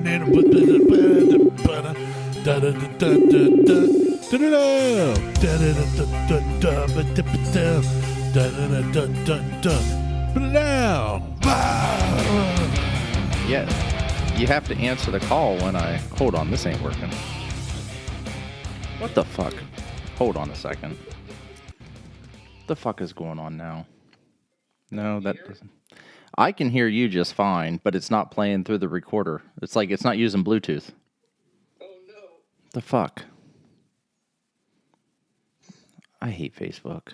Yeah, you have to answer the call when I... Hold on, this ain't working. What the fuck? Hold on a second. What the fuck is going on now? No, that doesn't... I can hear you just fine, but it's not playing through the recorder. It's like it's not using Bluetooth. Oh, no. The fuck? I hate Facebook.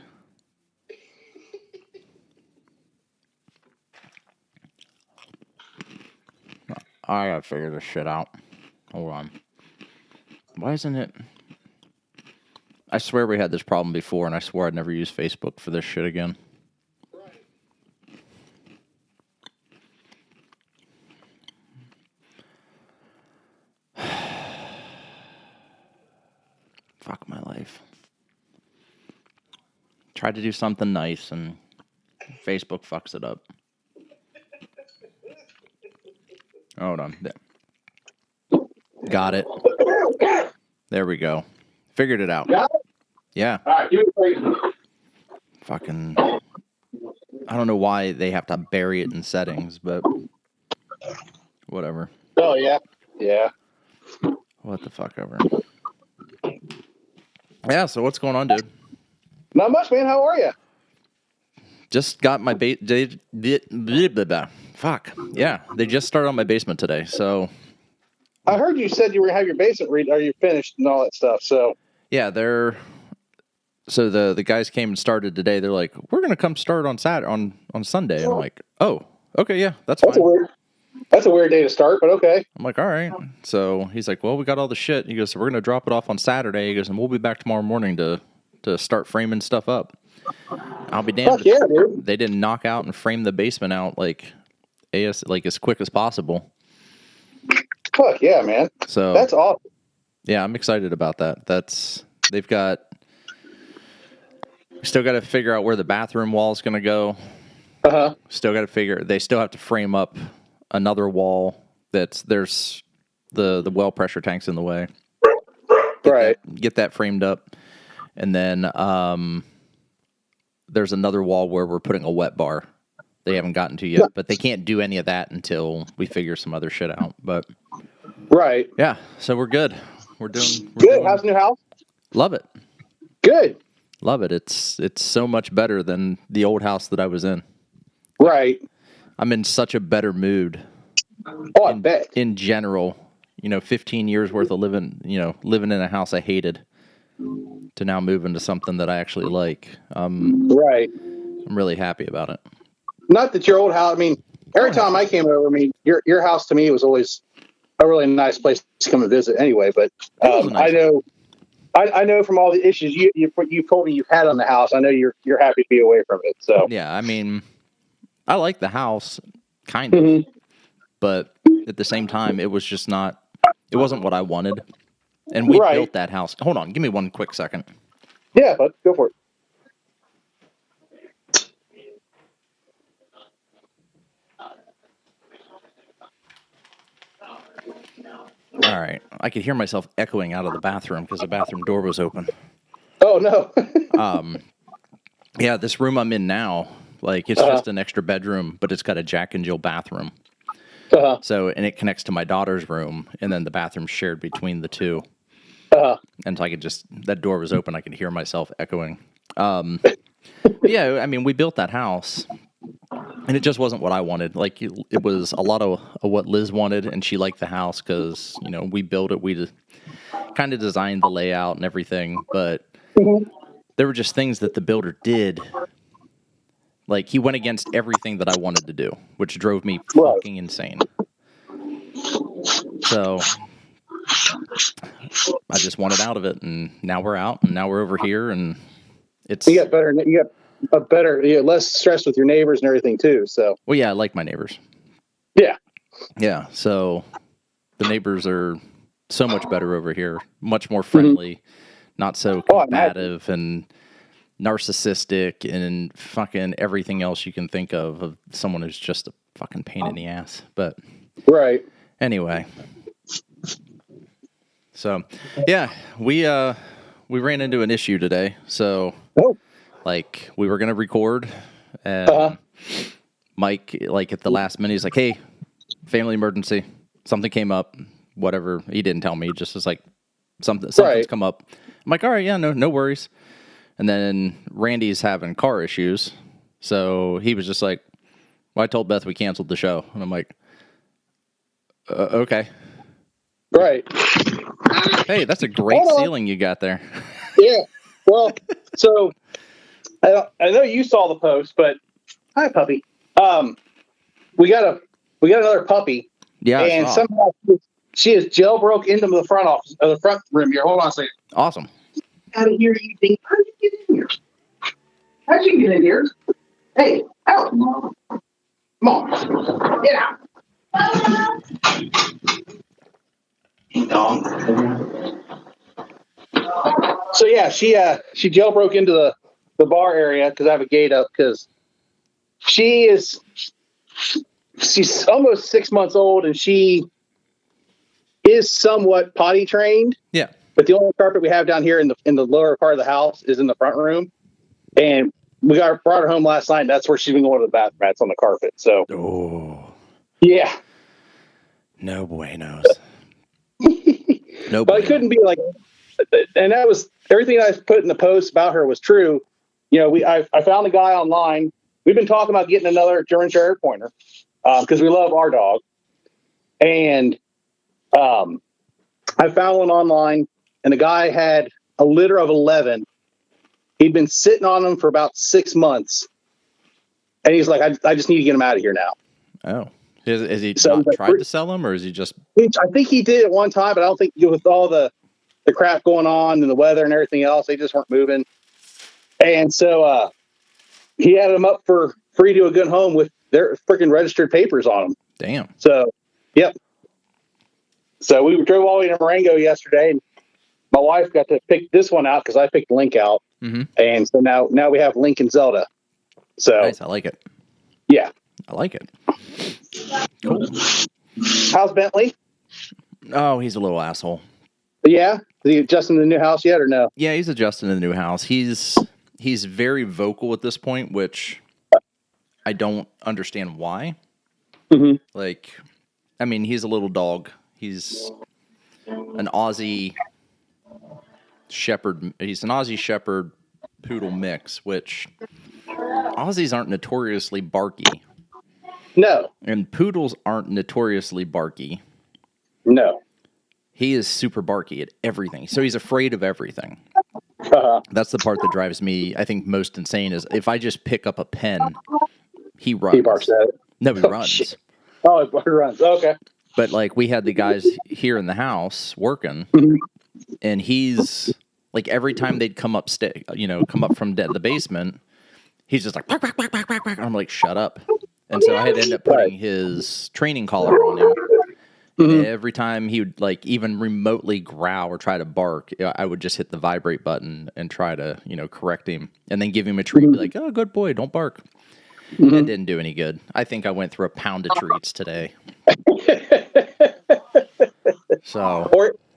I gotta figure this shit out. Hold on. Why isn't it... I swear we had this problem before, and I swore I'd never use Facebook for this shit again. Fuck my life. Tried to do something nice, and Facebook fucks it up. Hold on. Got it. There we go. Figured it out. Yeah. All right, give it a break. Fucking... I don't know why they have to bury it in settings, but... Whatever. Oh, yeah. Yeah. What the fuck ever. Yeah, so what's going on, dude? Not much, man. How are you? Just got my fuck. Yeah, they just started on my basement today, so... I heard you said you were going to have your basement are you finished and all that stuff, so... Yeah, So the guys came and started today. They're like, we're going to come start on Sunday. And I'm like, oh, okay, yeah, that's fine. That's a weird day to start, but okay. I'm like, all right. So he's like, well, we got all the shit. He goes, so we're going to drop it off on Saturday. He goes, and we'll be back tomorrow morning to start framing stuff up. I'll be damned. Fuck yeah, dude. They didn't knock out and frame the basement out like as quick as possible. Fuck yeah, man. So that's awesome. Yeah, I'm excited about that. They've got... Still got to figure out where the bathroom wall is going to go. Uh-huh. They still have to frame up another wall there's the well pressure tank's in the way. Get that framed up. And then there's another wall where we're putting a wet bar. They haven't gotten to yet, but they can't do any of that until we figure some other shit out. But right. Yeah, so we're good. We're doing How's the new house? Love it. Good. Love it. It's so much better than the old house that I was in. Right. I'm in such a better mood. Oh, I bet. In general, 15 years worth of living in a house I hated to now move into something that I actually like. Right. I'm really happy about it. Not that your old house, every time I came over, your house to me was always a really nice place to come and visit anyway, but I know from all the issues you told me you've had on the house, I know you're happy to be away from it. So yeah, I like the house, kind of, but at the same time, it was just not. It wasn't what I wanted, and we built that house. Hold on, give me one quick second. Yeah, bud, go for it. All right, I could hear myself echoing out of the bathroom because the bathroom door was open. Oh no. Yeah, this room I'm in now, it's just an extra bedroom, but it's got a Jack and Jill bathroom. So, and it connects to my daughter's room, and then the bathroom's shared between the two. And so that door was open, I could hear myself echoing. Yeah, we built that house, and it just wasn't what I wanted. It was a lot of what Liz wanted, and she liked the house because, we built it. We just kind of designed the layout and everything, but there were just things that the builder did. He went against everything that I wanted to do, which drove me fucking insane. So I just wanted out of it, and now we're out, and now we're over here, and it's... You got less stress with your neighbors and everything too, so... Well, yeah, I like my neighbors. Yeah. Yeah, so the neighbors are so much better over here, much more friendly, not so combative and narcissistic and fucking everything else you can think of someone who's just a fucking pain in the ass. But right. Anyway, So, yeah, we ran into an issue today. So, like, we were gonna record, and Mike, like, at the last minute, he's like, "Hey, family emergency. Something came up. Whatever." He didn't tell me. Just was like, something's come up. I'm like, "All right, yeah, no worries." And then Randy's having car issues, so he was just like, "Well, I told Beth we canceled the show," and I'm like, "Okay." Right. Hey, that's a great ceiling you got there. Yeah. Well, so I know you saw the post, but hi, puppy. We got another puppy. Yeah, and somehow she is jailbroke into the front room here. Hold on a second. Awesome. Out of here, you think? How'd you get in here? How'd you get in here? Hey, out! Come on, get out! So yeah, she jailbroke into the bar area because I have a gate up because she's almost 6 months old and she is somewhat potty trained. Yeah. But the only carpet we have down here in the lower part of the house is in the front room, and we brought her home last night. And that's where she's been going to the bathroom. That's on the carpet. So, yeah, no buenos. No, but it couldn't be like, and that was everything I put in the post about her was true. You know, I found a guy online. We've been talking about getting another German Sheriff Pointer because we love our dog, and I found one online. And the guy had a litter of 11. He'd been sitting on them for about 6 months. And he's like, I just need to get him out of here now. Oh. Is he not tried to sell them, or is he just... I think he did at one time, but I don't think with all the crap going on and the weather and everything else, they just weren't moving. And so he had them up for free to a good home with their freaking registered papers on them. Damn. So, yep. So we drove all the way to Marengo yesterday, and my wife got to pick this one out because I picked Link out. Mm-hmm. And so now we have Link and Zelda. So nice. I like it. Yeah. I like it. Cool. How's Bentley? Oh, he's a little asshole. Yeah? Is he adjusting to the new house yet or no? Yeah, he's adjusting to the new house. He's very vocal at this point, which I don't understand why. Mm-hmm. Like, I mean, he's a little dog. He's an Aussie Shepherd. He's an Aussie Shepherd Poodle mix, which Aussies aren't notoriously barky. No. And poodles aren't notoriously barky. No. He is super barky at everything. So he's afraid of everything. That's the part that drives me, I think, most insane is if I just pick up a pen, he runs. He barks at it. No, he runs. Shit. Oh, he runs. Okay. But, like, we had the guys here in the house working, and he's, like, every time they'd come up from the basement, he's just like, bark, bark, bark, bark, bark, bark. I'm like, shut up. And so I had to end up putting his training collar on him. And every time he would, like, even remotely growl or try to bark, I would just hit the vibrate button and try to, correct him. And then give him a treat, be like, oh, good boy, don't bark. It didn't do any good. I think I went through a pound of treats today. So,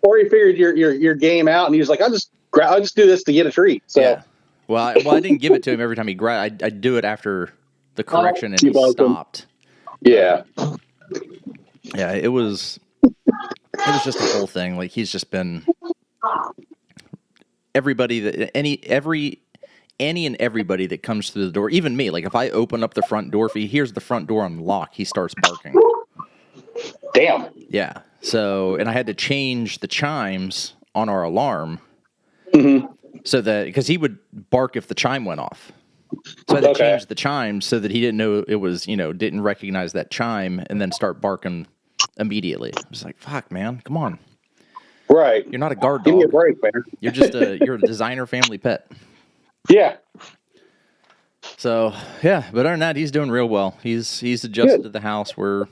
or he figured your game out, and he was like, I'll just do this to get a treat. So, yeah. Well, I didn't give it to him every time he growled. I'd do it after the correction, and he stopped. Yeah. Yeah, it was just a whole thing. Like, he's just been everybody that any and everybody that comes through the door, even me. Like, if I open up the front door, if he hears the front door unlock, he starts barking. Damn. Yeah. So, and I had to change the chimes on our alarm so that, because he would bark if the chime went off. So I had to change the chimes so that he didn't know it was, didn't recognize that chime and then start barking immediately. I was like, fuck, man, come on. Right. You're not a guard dog. Give me a break, man. You're just you're a designer family pet. Yeah. So, yeah, but other than that, he's doing real well. He's adjusted to the house. We're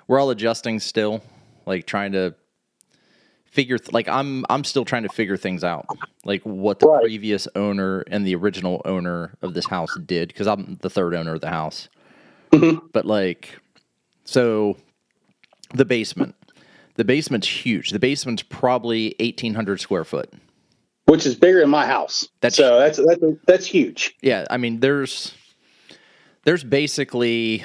all adjusting still, like trying to figure, I'm still trying to figure things out, like what the previous owner and the original owner of this house did, because I'm the third owner of the house. But so the basement The basement's huge. The basement's probably 1,800 square foot. Which is bigger than my house. That's huge. Yeah, I mean, there's basically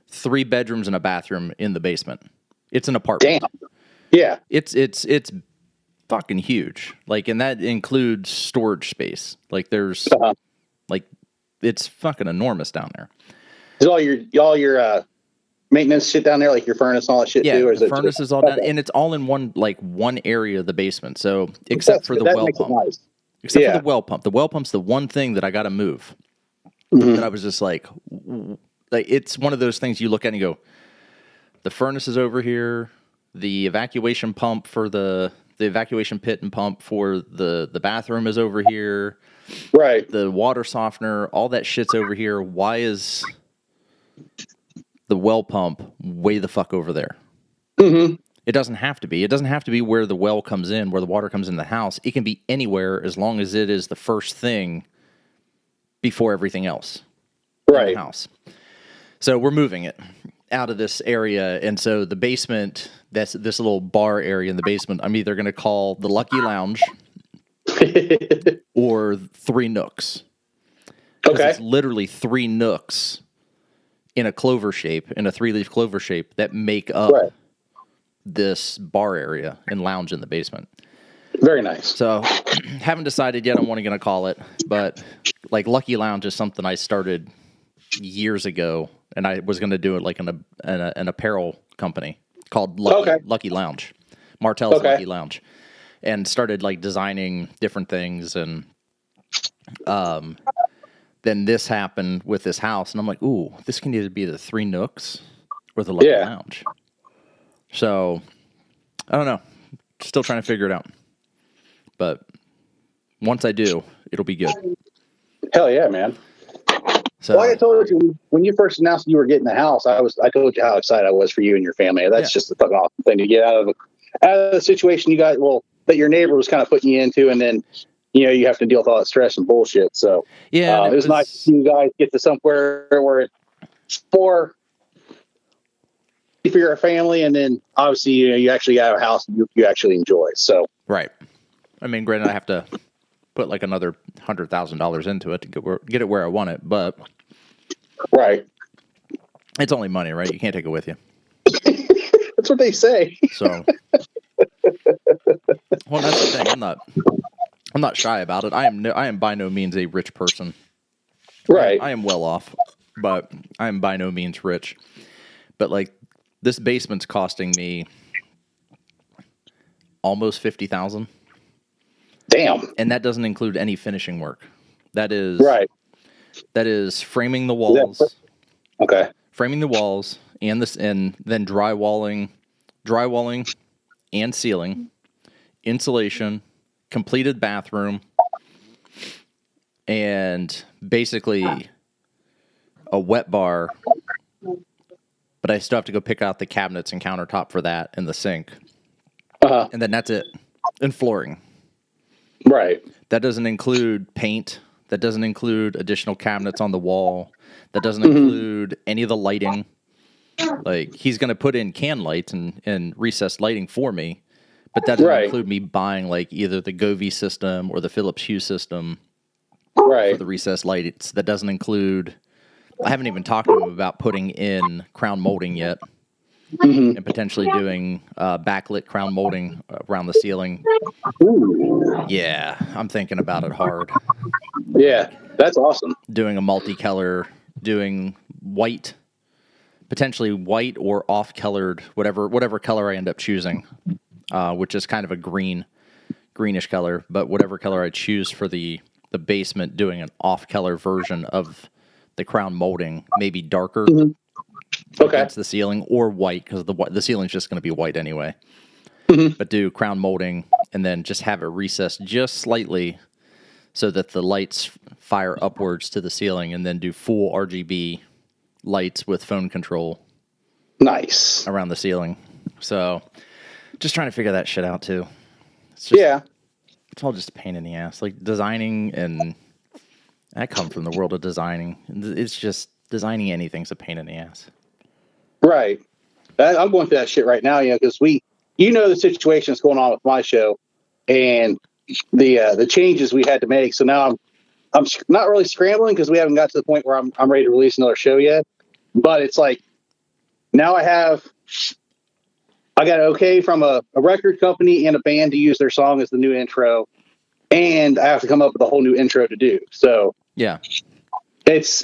3 bedrooms and a bathroom in the basement. It's an apartment. Damn. Yeah. It's fucking huge. Like, and that includes storage space. Like, there's like, it's fucking enormous down there. Is all your maintenance shit down there, like your furnace and all that shit too? Or is the furnace is all down, and it's all in one area of the basement. So except for the well pump, nice. Except for the well pump. The well pump's the one thing that I got to move. That I was just like, it's one of those things you look at and you go, the furnace is over here. The evacuation pump for the evacuation pit and pump for the bathroom is over here. Right. The water softener, all that shit's over here. Why is the well pump way the fuck over there? Mm-hmm. It doesn't have to be. It doesn't have to be where the well comes in, where the water comes in the house. It can be anywhere as long as it is the first thing before everything else in the house. So we're moving it out of this area, and so the basement, that's this little bar area in the basement, I'm either going to call the Lucky Lounge or 3 nooks. Okay. It's literally 3 nooks in a clover shape, in a 3-leaf clover shape, that make up this bar area and lounge in the basement. Very nice. So, haven't decided yet on what I'm going to call it, but like Lucky Lounge is something I started years ago, and I was going to do it like an apparel company called Lucky Lounge, Martelle's Lucky Lounge, and started like designing different things, and then this happened with this house, and I'm like, ooh, this can either be the 3 nooks or the Lucky Lounge. So, I don't know. Still trying to figure it out. But once I do, it'll be good. Hell yeah, man. So, like I told you, when you first announced you were getting the house, I told you how excited I was for you and your family. That's just a fucking awesome thing to get out of the situation you got, that your neighbor was kind of putting you into, and then you have to deal with all that stress and bullshit. So it was nice to see you guys get to somewhere where it's more for your family, and then obviously you actually got a house you actually enjoy. So right. I mean, granted, I have to put like another $100,000 into it to get it where I want it, but right, it's only money, right? You can't take it with you. That's what they say. So, well, that's the thing. I'm not shy about it. I am by no means a rich person. Right. I am well off, but I am by no means rich. But like, this basement's costing me almost $50,000. Damn. And that doesn't include any finishing work. That is That is framing the walls. Okay. Framing the walls and then drywalling and ceiling, insulation, completed bathroom, and basically a wet bar. But I still have to go pick out the cabinets and countertop for that and the sink. And then that's it. And flooring. Right. That doesn't include paint. That doesn't include additional cabinets on the wall. That doesn't include any of the lighting. Like, he's going to put in can lights and recessed lighting for me, but that doesn't include me buying like either the Govee system or the Philips Hue system for the recessed lights. That doesn't include... I haven't even talked to him about putting in crown molding yet, and potentially doing backlit crown molding around the ceiling. Ooh. Yeah, I'm thinking about it hard. Yeah, that's awesome. Doing a multicolor, doing white, potentially white or off-colored, whatever color I end up choosing, which is kind of a greenish color, but whatever color I choose for the basement, doing an off-color version of the crown molding, maybe darker against the ceiling, or white, because the ceiling's just going to be white anyway. But do crown molding and then just have it recessed just slightly so that the lights fire upwards to the ceiling, and then do full RGB lights with phone control. Nice. Around the ceiling. So just trying to figure that shit out too. It's just, it's all just a pain in the ass. Like designing, and I come from the world of designing. It's just designing anything's a pain in the ass. Right. I'm going through that shit right now, because the situation that's going on with my show and the changes we had to make. So now I'm not really scrambling because we haven't got to the point where I'm ready to release another show yet. But it's like now I got okay from a record company and a band to use their song as the new intro, and I have to come up with a whole new intro to do. So yeah, it's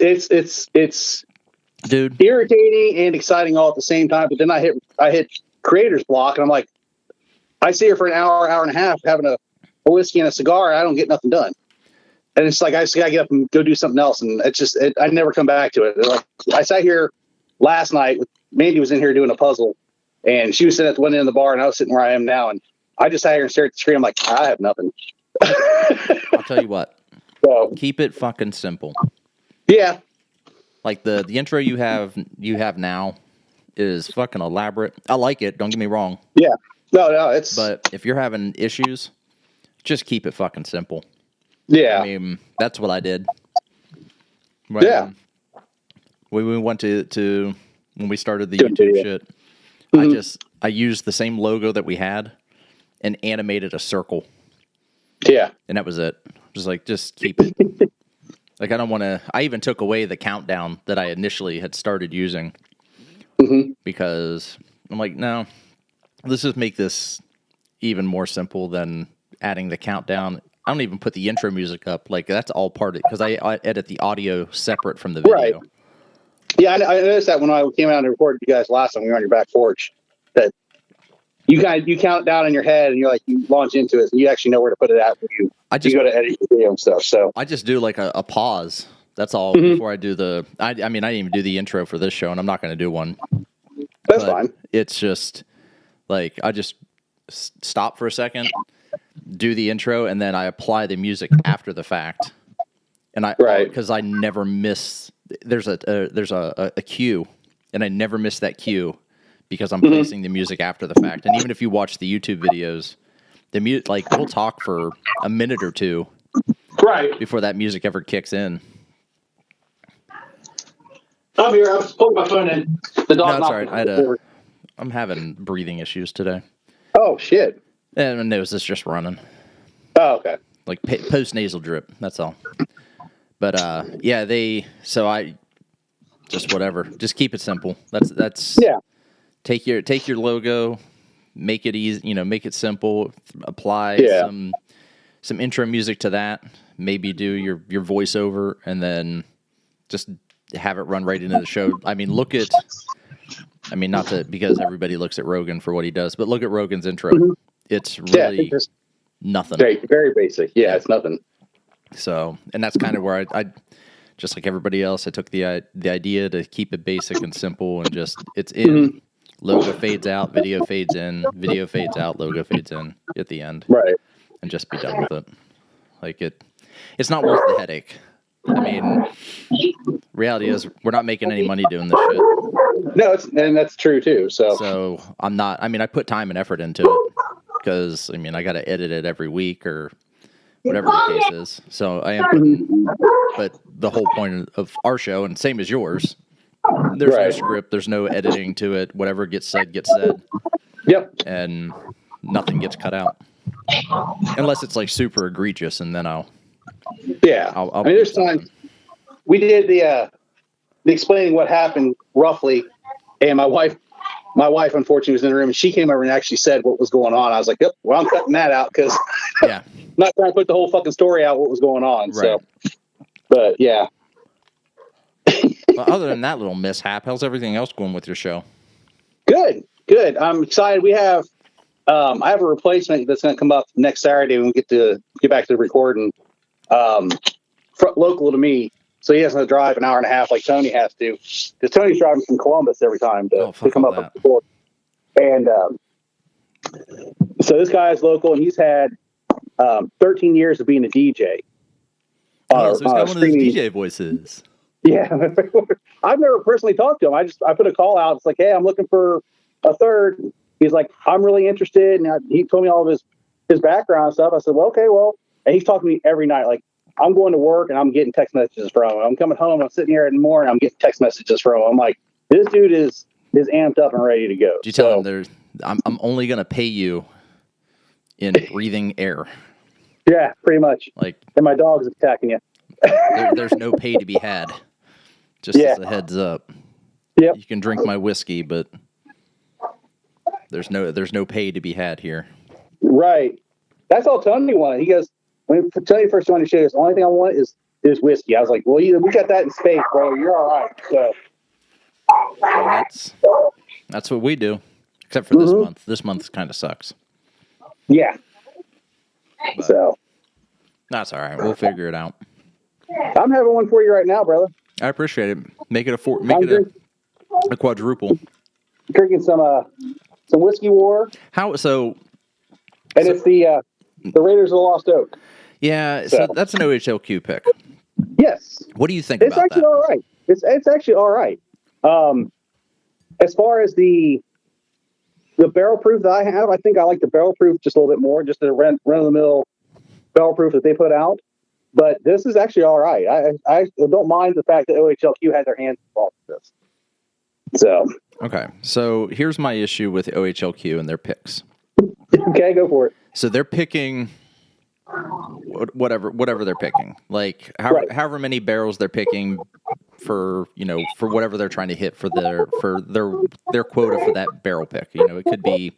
dude, irritating and exciting all at the same time. But then I hit creator's block, and I'm like, I sit here for an hour and a half having a whiskey and a cigar, and I don't get nothing done. And it's like I just gotta get up and go do something else, and I never come back to it. Like, I sat here last night. Mandy was in here doing a puzzle, and she was sitting at the one end of the bar, and I was sitting where I am now. And I just sat here and stared at the screen. I'm like, I have nothing. I'll tell you what. So, keep it fucking simple. Yeah. Like the intro you have now is fucking elaborate. I like it. Don't get me wrong. Yeah. No, it's. But if you're having issues, just keep it fucking simple. Yeah. I mean, that's what I did. Yeah. When we went to when we started the YouTube shit, mm-hmm. I used the same logo that we had and animated a circle. Yeah. And that was it. Just keep it. Like, I don't want to. I even took away the countdown that I initially had started using, mm-hmm. because I'm like, no, let's just make this even more simple than adding the countdown. I don't even put the intro music up. Like, that's all part of it, because I edit the audio separate from the video. Right. Yeah, I noticed that when I came out and recorded you guys last time we were on your back porch, that you count down in your head and you launch into it, and you actually know where to put it at when you go to edit your video and stuff. So I just do like a pause. That's all, mm-hmm. before I do the. I mean, I didn't even do the intro for this show, and I'm not going to do one. That's fine. It's just like I just stop for a second, do the intro, and then I apply the music after the fact. And because I never miss. There's a cue, and I never miss that cue because I'm mm-hmm. placing the music after the fact. And even if you watch the YouTube videos, we'll talk for a minute or two, right, before that music ever kicks in. I'm here. I was putting my phone in. The dog. No, it's all right. I'm having breathing issues today. Oh shit! And my nose is just running. Oh, okay. Like post nasal drip. That's all. But so I just whatever. Just keep it simple. That's yeah. Take your logo, make it easy, make it simple, apply some intro music to that, maybe do your voiceover, and then just have it run right into the show. I mean, not because everybody looks at Rogan for what he does, but look at Rogan's intro. Mm-hmm. It's really nothing. Very, very basic. Yeah, it's nothing. So, and that's kind of where I just like everybody else, I took the idea to keep it basic and simple, and just it's in. Mm-hmm. Logo fades out, video fades in, video fades out, logo fades in at the end. Right. And just be done with it. Like it's not worth the headache. I mean, reality is we're not making any money doing this shit. No, and that's true too. So I'm not. I mean, I put time and effort into it because I got to edit it every week or whatever the case is. So I am putting, but the whole point of our show, and same as yours, there's no script, there's no editing to it. Whatever gets said, gets said. Yep. And nothing gets cut out. Unless it's like super egregious, and then I'll there's times we did the explaining what happened roughly, and my wife unfortunately was in the room, and she came over and actually said what was going on. I was like, yep, well, I'm cutting that out because I'm not trying to put the whole fucking story out what was going on. Right. So, but yeah. Well, other than that little mishap, how's everything else going with your show? Good. I'm excited. We have, I have a replacement that's going to come up next Saturday when we get back to the recording, local to me. So he has to drive an hour and a half like Tony has to, because Tony's driving from Columbus every time to come up. And so this guy is local, and he's had 13 years of being a DJ. So he's got one of those DJ voices. Yeah, I've never personally talked to him. I put a call out. It's like, hey, I'm looking for a third. He's like, I'm really interested. And he told me all of his background and stuff. I said, well, okay, well, and he's talking to me every night. Like, I'm going to work and I'm getting text messages from him. I'm coming home. I'm sitting here in the morning. I'm getting text messages from him. I'm like, this dude is is amped up and ready to go. Did you tell him I'm only going to pay you in breathing air? Yeah, pretty much. Like, and my dog's attacking you. There's no pay to be had. Just as a heads up. Yep. You can drink my whiskey, but there's no pay to be had here. Right. That's all Tony wanted. He goes, when Tony first wanted to show us, the only thing I want is whiskey. I was like, well, we got that in space, bro. You're all right. So that's what we do, except for this month. This month kind of sucks. Yeah. But so that's all right. We'll figure it out. I'm having one for you right now, brother. I appreciate it. Make it a quadruple. Drinking some Whiskey War. How so? And it's the Raiders of the Lost Oak. Yeah, so that's an OHLQ pick. Yes. What do you think about that? It's actually all right. It's actually all right. As far as the barrel proof that I have, I think I like the barrel proof just a little bit more, just the run of the mill barrel proof that they put out. But this is actually all right. I don't mind the fact that OHLQ had their hands involved with this. So okay, so here's my issue with OHLQ and their picks. Okay, go for it. So they're picking whatever they're picking, like however many barrels they're picking for whatever they're trying to hit for their quota for that barrel pick. It could be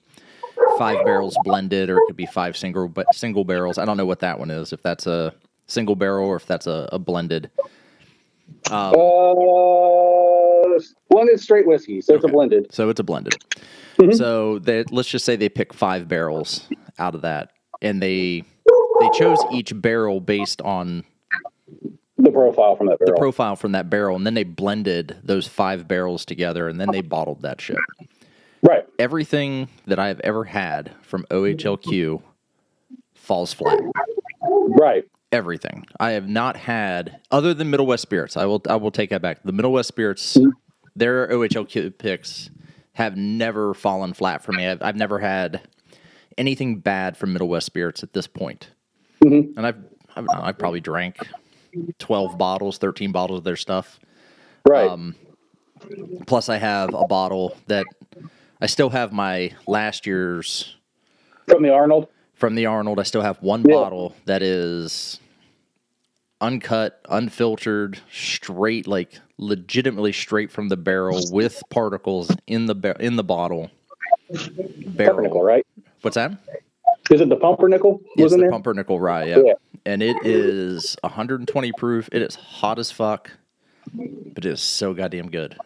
5 barrels blended, or it could be 5 single barrels. I don't know what that one is, if that's a single barrel or if that's a blended. Blended straight whiskey, so it's a blended. So it's a blended. So let's just say they pick 5 barrels out of that, and they chose each barrel based on the profile from that barrel. The profile from that barrel, and then they blended those 5 barrels together, and then they bottled that shit. Right. Everything that I've ever had from OHLQ falls flat. Right. Everything. I have not had, other than Middle West Spirits. I will take that back. The Middle West Spirits, their OHLQ picks have never fallen flat for me. I've never had anything bad from Middle West Spirits at this point. And I've probably drank 12 bottles, 13 bottles of their stuff. Right. Plus I have a bottle that I still have my last year's from the Arnold. I still have one bottle that is uncut, unfiltered, straight, like legitimately straight from the barrel with particles in the bottle. Pumpernickel, right? What's that? Is it the pumpernickel? Yes, the pumpernickel rye, yeah. And it is 120 proof. It is hot as fuck, but it is so goddamn good.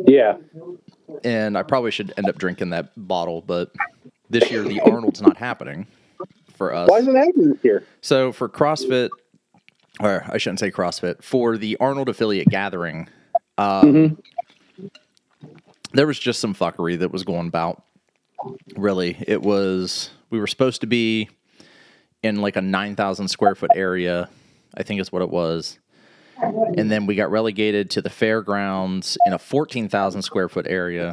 Yeah. And I probably should end up drinking that bottle, but this year the Arnold's not happening for us. Why isn't it happening this year? So for CrossFit, or I shouldn't say CrossFit, for the Arnold affiliate gathering, there was just some fuckery that was going about. Really, we were supposed to be in like a 9,000 square foot area, I think is what it was. And then we got relegated to the fairgrounds in a 14,000 square foot area.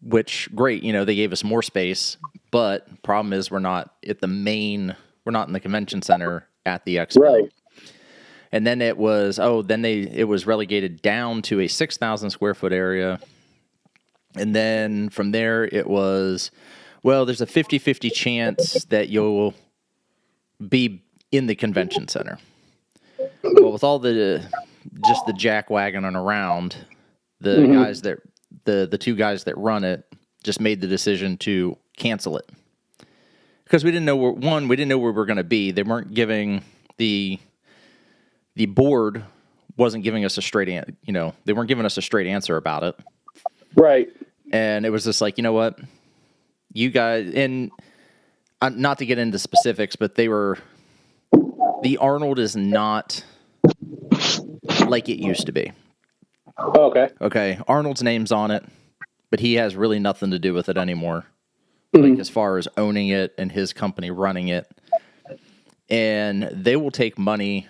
Which, great, they gave us more space, but problem is we're not in the convention center at the expo. Right. And then it was relegated down to a 6,000 square foot area. And then from there it was, well, there's a 50-50 chance that you'll be in the convention center. Well, with all the jackwagoning around, the guys that the 2 guys that run it just made the decision to cancel it because we didn't know where we were going to be. They weren't giving the board wasn't giving us a straight they weren't giving us a straight answer about it. Right. And it was just like, you know what, you guys, and not to get into specifics, but the Arnold is not like it used to be. Oh, okay. Okay. Arnold's name's on it, but he has really nothing to do with it anymore. Like as far as owning it and his company running it. And they will take money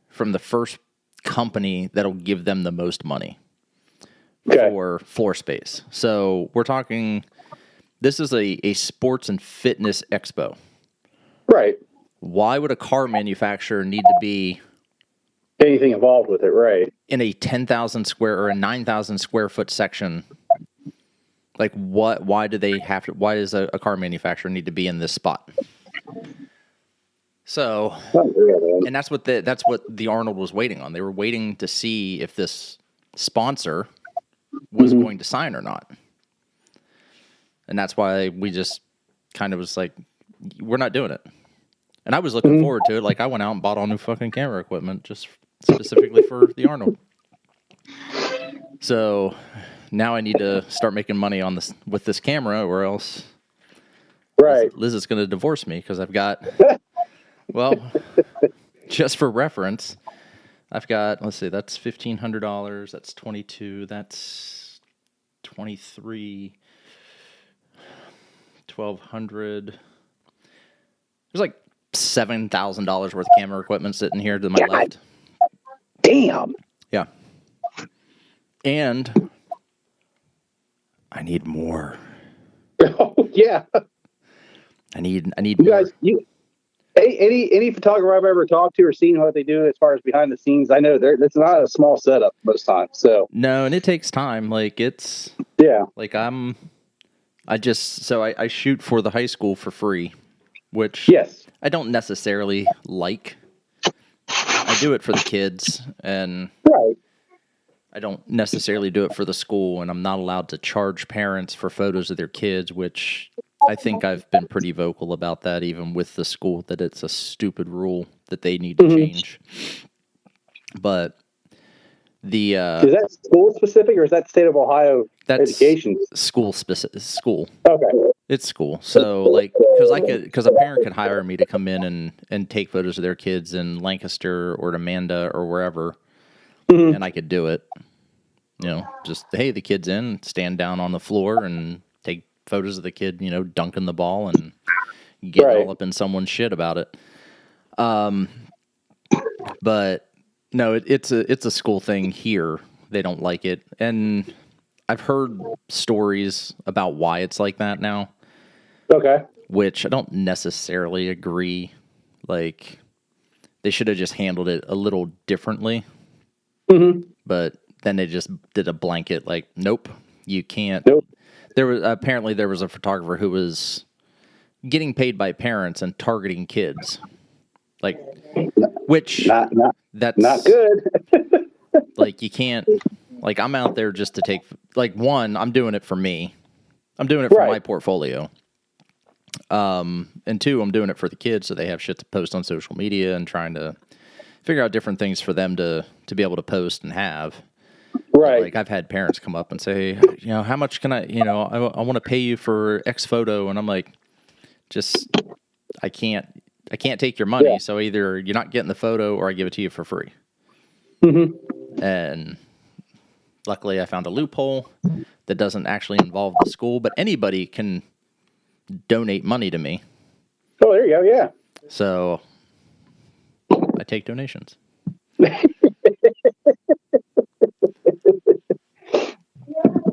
from the first company that'll give them the most money for floor space. So we're talking, this is a sports and fitness expo. Right. Why would a car manufacturer need to be anything involved with it, right? In a 10,000 square or a 9,000 square foot section. Like why do they have to, why does a car manufacturer need to be in this spot? So, and that's what the Arnold was waiting on. They were waiting to see if this sponsor was going to sign or not. And that's why we just kind of was like, we're not doing it. And I was looking forward to it. Like, I went out and bought all new fucking camera equipment just specifically for the Arnold. So now I need to start making money on this with this camera, or else Liz is going to divorce me, because I've got, well, just for reference, I've got, let's see, that's $1,500. That's 22. That's 23. 1,200. There's like $7,000 worth of camera equipment sitting here to my left. Damn. Yeah. And I need more. Oh yeah. I need you more. Guys, any photographer I've ever talked to or seen what they do as far as behind the scenes, I know it's not a small setup most times. So no, and it takes time. Like it's like I shoot for the high school for free, which I don't necessarily like. I do it for the kids, and I don't necessarily do it for the school, and I'm not allowed to charge parents for photos of their kids, which I think I've been pretty vocal about that, even with the school, that it's a stupid rule that they need to change. But the is that school specific, or is that state of Ohio education? School specific. School. Okay. It's school. So like, because a parent could hire me to come in and take photos of their kids in Lancaster or Amanda or wherever, and I could do it. You know, just, hey, the kid's in, stand down on the floor and take photos of the kid, you know, dunking the ball and getting all up in someone's shit about it. But no, it's a school thing here. They don't like it, and I've heard stories about why it's like that now. Okay. Which I don't necessarily agree. Like, they should have just handled it a little differently. But then they just did a blanket, like, nope, you can't. Nope. There was a photographer who was getting paid by parents and targeting kids. Like, which that's not good. Like, you can't, like, I'm out there just to take, like, one, I'm doing it for me. I'm doing it for my portfolio. And two, I'm doing it for the kids so they have shit to post on social media, and trying to figure out different things for them to be able to post and have. Right. Like, I've had parents come up and say, you know, how much can I want to pay you for X photo? And I'm like, just, I can't take your money. So either you're not getting the photo or I give it to you for free. And luckily I found a loophole that doesn't actually involve the school, but anybody can donate money to me. Oh, there you go. Yeah. So I take donations.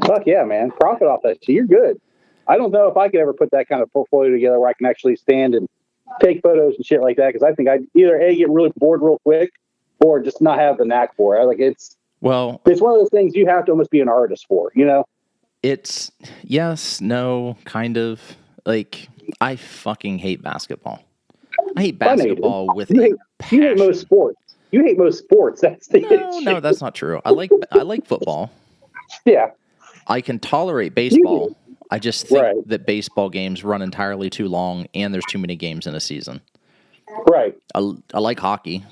Fuck yeah, man. Profit off that shit. You're good. I don't know if I could ever put that kind of portfolio together where I can actually stand and take photos and shit like that, because I think I'd either get really bored real quick or just not have the knack for it. Like, it's one of those things you have to almost be an artist for, you know? It's yes, no, kind of. Like, I fucking hate basketball. I hate basketball with a passion. You hate most sports. You hate most sports. That's the issue. No, that's not true. I like football. Yeah. I can tolerate baseball. I just think that baseball games run entirely too long, and there's too many games in a season. Right. I like hockey.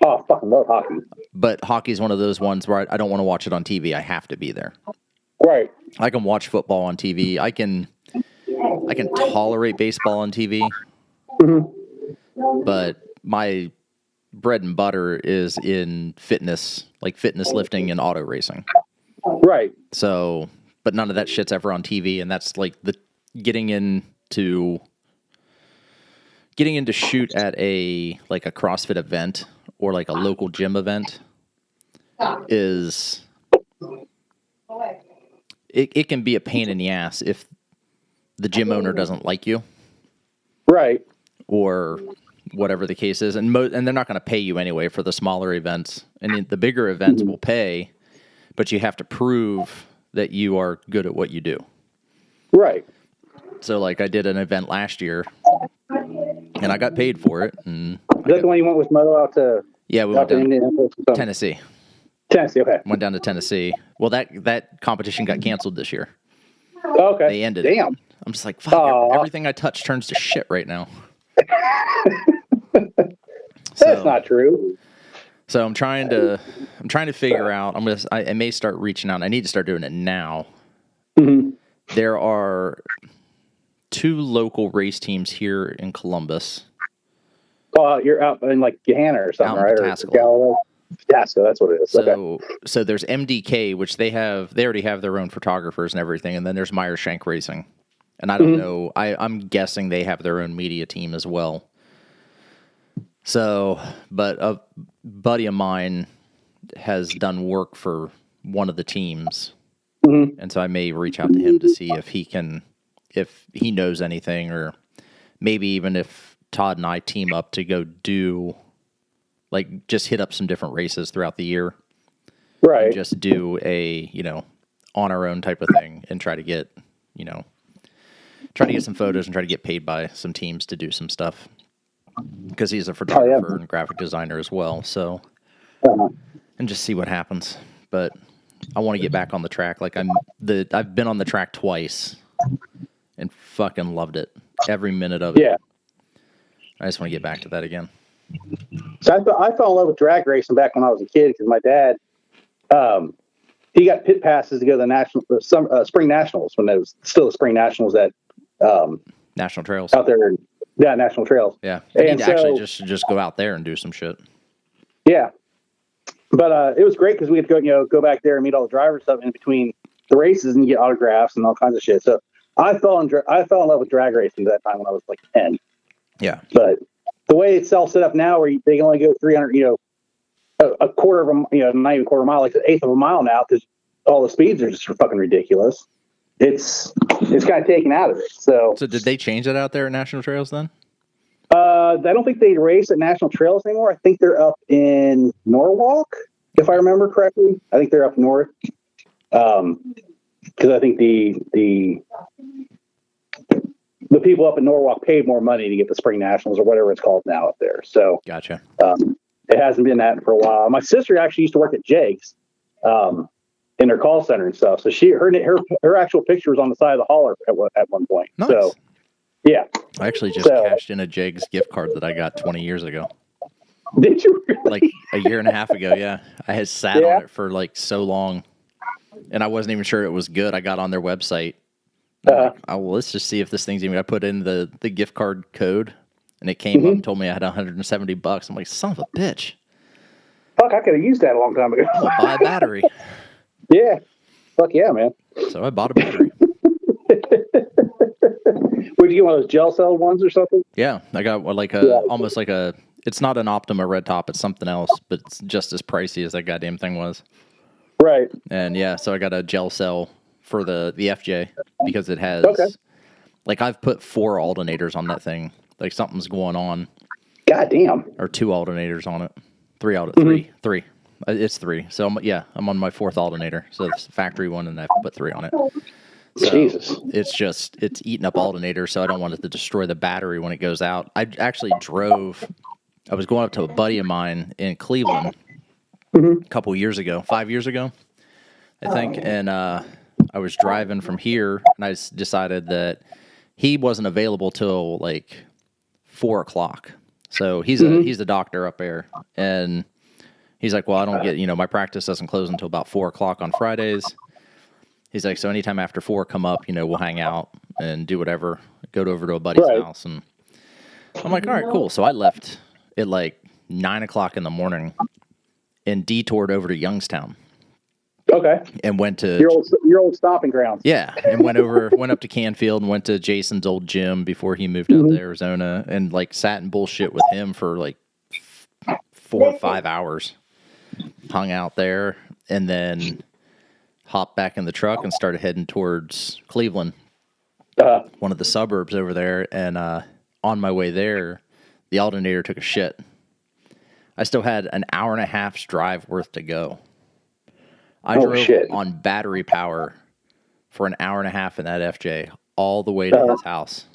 Oh, I fucking love hockey. But hockey's one of those ones where I don't want to watch it on TV. I have to be there. Right. I can watch football on TV. I can tolerate baseball on TV. But my bread and butter is in fitness, like fitness lifting and auto racing. Right. So, but none of that shit's ever on TV, and that's like the getting into shoot at a CrossFit event or like a local gym event is it can be a pain in the ass if the gym owner doesn't like you. Right. Or whatever the case is. And they're not going to pay you anyway for the smaller events. And the bigger events will pay, but you have to prove that you are good at what you do. Right. So, like, I did an event last year, and I got paid for it. And is that the one you went with Mo out to? Yeah, we went down to Tennessee. Tennessee, okay. Went down to Tennessee. Well, that competition got canceled this year. Okay. They ended. Damn. I'm just like, fuck, everything I touch turns to shit right now. That's not true. So I'm trying to figure out. I may start reaching out. I need to start doing it now. Mm-hmm. There are 2 local race teams here in Columbus. You're out in like Gahanna or something, right? Or Pasco, that's what it is. So there's MDK, which they already have their own photographers and everything, and then there's Meyer Shank Racing. And I don't know. I'm guessing they have their own media team as well. So, but a buddy of mine has done work for one of the teams, and so I may reach out to him to see if he knows anything, or maybe even if Todd and I team up to go do, like, just hit up some different races throughout the year, right? And just do a on our own type of thing, and try to get some photos and try to get paid by some teams to do some stuff. Because he's a photographer and graphic designer as well, so and just see what happens. But I want to get back on the track. Like I've been on the track twice and fucking loved it, every minute of it. Yeah, I just want to get back to that again. So I fell in love with drag racing back when I was a kid because my dad, he got pit passes to go to the spring nationals when there was still the spring nationals at National Trails out there. Yeah, National Trails. Yeah, I need to actually just go out there and do some shit. Yeah, but it was great because we could go back there and meet all the drivers stuff in between the races and get autographs and all kinds of shit. So I fell in love with drag racing at that time when I was like 10. Yeah, but the way it's all set up now, where they can only go 300, a quarter of a, not even a quarter mile, like an eighth of a mile now, because all the speeds are just fucking ridiculous. It's kind of taken out of it. So did they change that out there at National Trails then? I don't think they race at National Trails anymore. I think they're up in Norwalk, if I remember correctly. I think they're up north. Because I think the people up in Norwalk paid more money to get the Spring Nationals or whatever it's called now up there. So gotcha. It hasn't been that for a while. My sister actually used to work at Jake's. In their call center and stuff. So her actual picture was on the side of the hauler at one point. Nice. So, yeah. I actually just cashed in a Jake's gift card that I got 20 years ago. Did you really? Like a year and a half ago, yeah. I had sat on it for like so long, and I wasn't even sure it was good. I got on their website. Let's just see if this thing's even. I put in the gift card code, and it came up and told me I had $170. I'm like, son of a bitch. Fuck, I could have used that a long time ago. I'll buy a battery. Yeah. Fuck yeah, man. So I bought a battery. Would you get one of those gel cell ones or something? Yeah. I got almost like a, it's not an Optima red top, it's something else, but it's just as pricey as that goddamn thing was. Right. And yeah, so I got a gel cell for the FJ because it has, like, I've put 4 alternators on that thing. Like, something's going on. Goddamn. Or 2 alternators on it. 3. It's 3. So I'm on my 4th alternator. So it's a factory one, and I put 3 on it. So Jesus. It's eating up alternators, so I don't want it to destroy the battery when it goes out. I actually I was going up to a buddy of mine in Cleveland a couple years ago, 5 years ago, I think. And I was driving from here, and I decided that he wasn't available till like 4 o'clock. So he's a doctor up there, and he's like, well, I don't get, my practice doesn't close until about 4 o'clock on Fridays. He's like, so anytime after 4 come up, we'll hang out and do whatever, go over to a buddy's house. And I'm like, all right, cool. So I left at like 9 o'clock in the morning and detoured over to Youngstown. Okay. And went to your old stomping grounds. Yeah. And went up to Canfield and went to Jason's old gym before he moved out to Arizona, and like sat and bullshit with him for like 4 or 5 hours. Hung out there, and then hopped back in the truck and started heading towards Cleveland, one of the suburbs over there. And on my way there, the alternator took a shit. I still had an hour and a half's drive worth to go. I drove on battery power for an hour and a half in that FJ all the way to his house.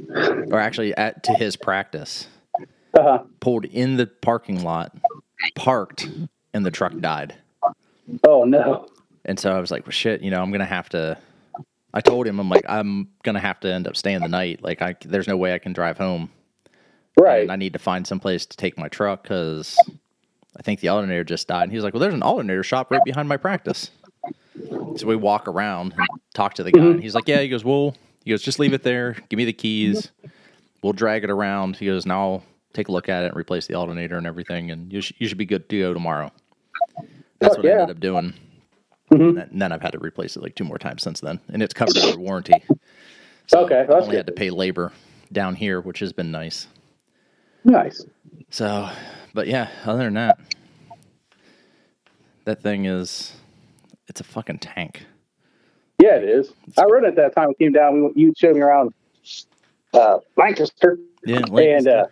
Or actually to his practice. Pulled in the parking lot, parked, and the truck died. Oh, no. And so I was like, well, shit, I'm going to have to... I told him, I'm going to have to end up staying the night. Like, there's no way I can drive home. Right. And I need to find someplace to take my truck because I think the alternator just died. And he was like, well, there's an alternator shop right behind my practice. So we walk around and talk to the guy. And he's like, yeah, he goes, just leave it there. Give me the keys. We'll drag it around. He goes, now I'll take a look at it and replace the alternator and everything. And you should be good to go tomorrow. That's what I ended up doing. And then I've had to replace it like 2 more times since then. And it's covered under warranty. So okay. I've only had to pay labor down here, which has been nice. Nice. So, but yeah, other than that thing it's a fucking tank. Yeah, it is. I rode it at that time. We came down. You showed me around Lancaster. Yeah, Lancaster. And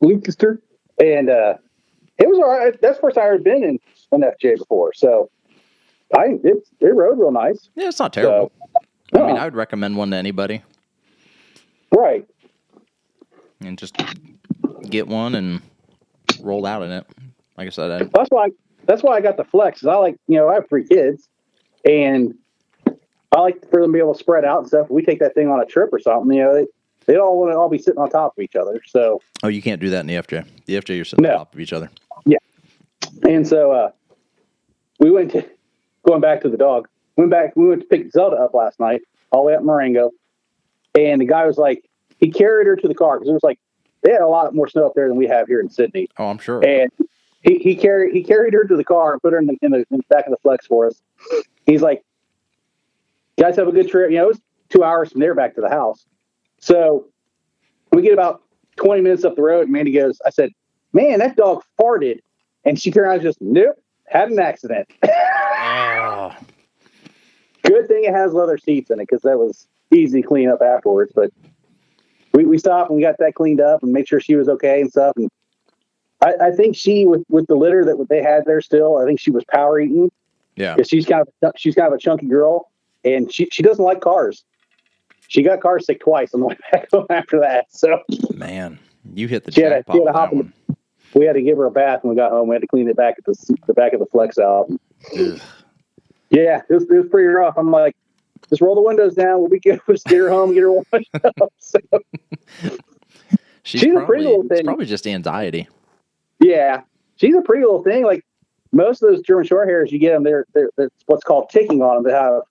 Lancaster. And it was all right. That's the first time I've ever been in an FJ before. So it rode real nice. Yeah, it's not terrible. So, I mean, I would recommend one to anybody. Right. And just get one and roll out in it. Like I said, that's why I got the Flex. Is I like, I have 3 kids, and I like for them to be able to spread out and stuff. If we take that thing on a trip or something, they don't want to all be sitting on top of each other. So. Oh, you can't do that in the FJ. The FJ, you're sitting on top of each other. Yeah. And so we going back to the dog. We went to pick Zelda up last night, all the way up Marengo, and the guy was like, he carried her to the car because it was like they had a lot more snow up there than we have here in Sydney. Oh, I'm sure. And he carried her to the car and put her in the back of the Flex for us. He's like, "You guys have a good trip." It was 2 hours from there back to the house. So we get about 20 minutes up the road, and Mandy goes, I said, "Man, that dog farted," and she turned around and just, "Nope, had an accident." Oh. Good thing it has leather seats in it because that was easy to clean up afterwards. But we stopped and we got that cleaned up and made sure she was okay and stuff. And I think she, with the litter that they had there still, I think she was power eating. Yeah. She's kind of a chunky girl, and she doesn't like cars. She got car sick twice on the way back home after that. So, man, you hit the jackpot with that one. We had to give her a bath when we got home. We had to clean it back at the back of the Flex out. Yeah, it was pretty rough. I'm like, just roll the windows down. We'll be good. We'll just get her home, get her washed up. So. She's a pretty little thing. It's probably just anxiety. Yeah, she's a pretty little thing. Like most of those German Shorthairs, you get them. They're what's called ticking on them.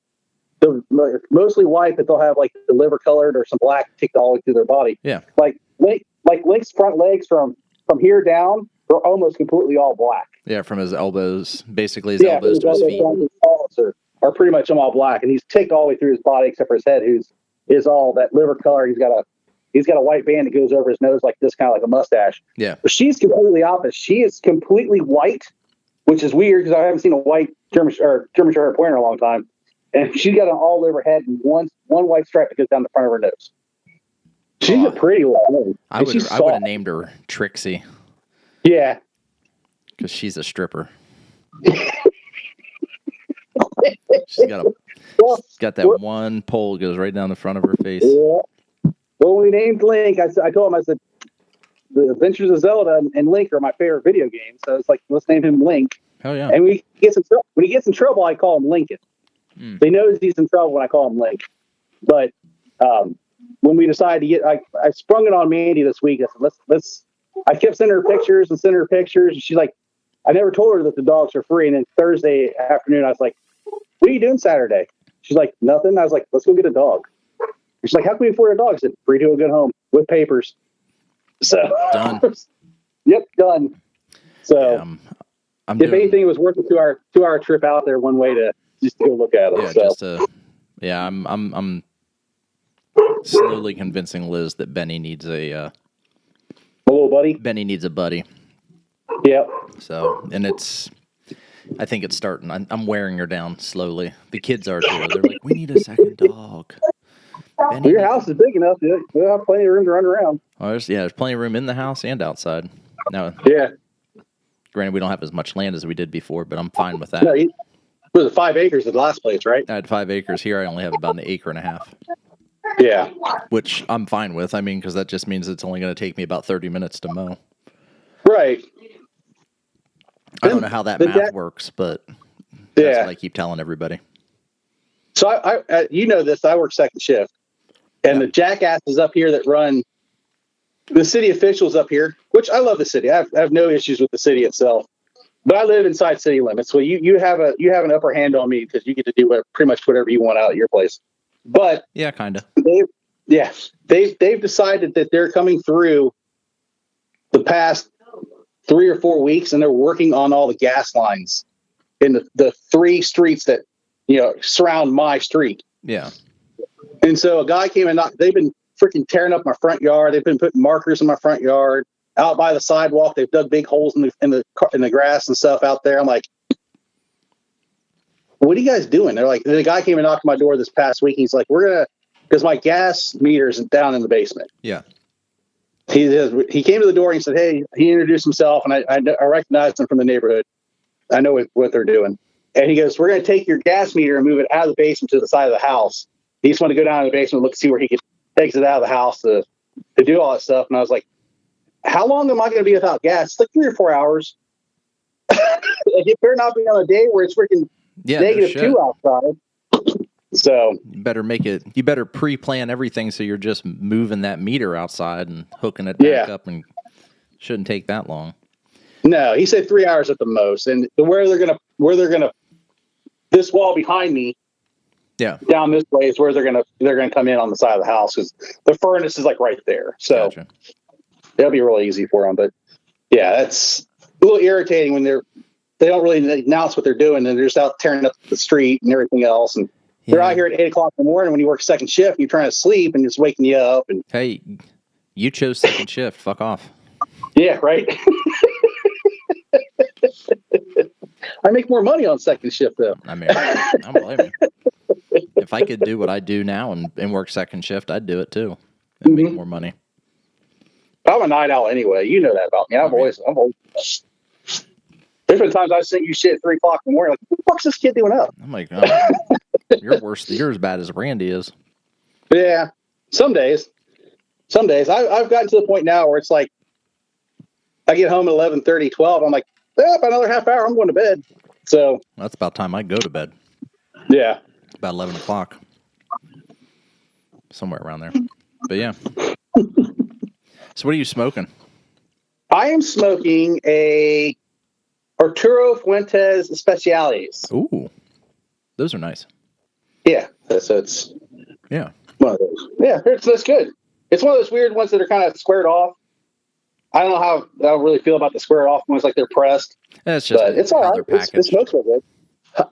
They're mostly white, but they'll have like the liver colored or some black ticked all the way through their body. Yeah, like Link's front legs from here down, they're almost completely all black. Yeah, from his elbows, basically his elbows to his feet. Are pretty much all black, and he's ticked all the way through his body except for his head, is all that liver color. He's got a white band that goes over his nose like this, kind of like a mustache. Yeah. But she's completely opposite. She is completely white, which is weird because I haven't seen a white German Shorthair pointer in a long time. And she's got an all over head and one white stripe that goes down the front of her nose. She's a pretty woman. I would have named her Trixie. Yeah. Because she's a stripper. She's got that one pole goes right down the front of her face. Yeah. Well, we named Link. I told him, I said, The Adventures of Zelda and Link are my favorite video games. So it's like, let's name him Link. Hell yeah. And when he gets in trouble, I call him Lincoln. They know he's in trouble when I call him Link. But when we decided to get, I sprung it on Mandy this week. I said, I kept sending her pictures. And she's like, I never told her that the dogs are free. And then Thursday afternoon, I was like, what are you doing Saturday? She's like, nothing. I was like, let's go get a dog. She's like, how can we afford a dog? I said, free to a good home with papers. So done. Yep, done. So if anything, it was worth a 2-hour trip out there one way to just go look at them. Yeah, I'm slowly convincing Liz that Benny needs a little buddy. Benny needs a buddy. Yep. So, and I think it's starting. I'm wearing her down slowly. The kids are too. They're like, we need a second dog. Your house is big enough. You'll have plenty of room to run around. Well, there's plenty of room in the house and outside. Now, Yeah. granted, we don't have as much land as we did before, but I'm fine with that. No, it was 5 acres at the last place, right? I had 5 acres. Here I only have about an acre and a half. Yeah. Which I'm fine with. I mean, because that just means it's only going to take me about 30 minutes to mow. Right. I don't know how that math works, but that's what I keep telling everybody. So I you know this, I work second shift. And the jackasses up here that run the city officials up here, which I love the city. I have no issues with the city itself. But I live inside city limits, so you have an upper hand on me because you get to do pretty much whatever you want out at your place. But yeah, kind of. They've decided that they're coming through the past 3 or 4 weeks, and they're working on all the gas lines in the 3 streets that surround my street. Yeah. And so a guy came and they've been freaking tearing up my front yard. They've been putting markers in my front yard. Out by the sidewalk, they've dug big holes in the grass and stuff out there. I'm like, what are you guys doing? They're like, the guy came and knocked on my door this past week. He's like, because my gas meter's down in the basement. Yeah. He came to the door and he said, hey, he introduced himself, and I recognized him from the neighborhood. I know what they're doing. And he goes, we're going to take your gas meter and move it out of the basement to the side of the house. He just wanted to go down to the basement and look, see where he could take it out of the house to do all that stuff. And I was like, how long am I going to be without gas? It's like 3 or 4 hours. It better not be on a day where it's freaking -2 outside. So you better pre-plan everything so you're just moving that meter outside and hooking it back up, and shouldn't take that long. No, he said 3 hours at the most. And where they're gonna this wall behind me, down this way is where they're gonna come in on the side of the house, because the furnace is like right there. So gotcha. That'll be really easy for them. But yeah, that's a little irritating when they don't really announce what they're doing, and they're just out tearing up the street and everything else. And they're out here at 8 o'clock in the morning when you work second shift, and you're trying to sleep, and it's waking you up. And hey, you chose second shift. Fuck off. Yeah, right. I make more money on second shift, though. I mean, I don't blame you. If I could do what I do now and work second shift, I'd do it too and make more money. I'm a night owl anyway. You know that about me. I'm always. There's been times I've sent you shit at 3 o'clock in the morning. Like, what the fuck's this kid doing up? I'm like, oh, you're worse. You're as bad as Randy is. Yeah. Some days. I've gotten to the point now where it's like, I get home at 11:30, 12. I'm like, about another half hour, I'm going to bed. So that's about time I go to bed. Yeah. About 11 o'clock. Somewhere around there. But yeah. So what are you smoking? I am smoking a Arturo Fuentes Speciales. Ooh. Those are nice. Yeah. So it's one of those. Yeah, it's good. It's one of those weird ones that are kind of squared off. I don't know how I really feel about the squared off ones, like they're pressed. It's just but it's all right. They're packaged. It smokes real good.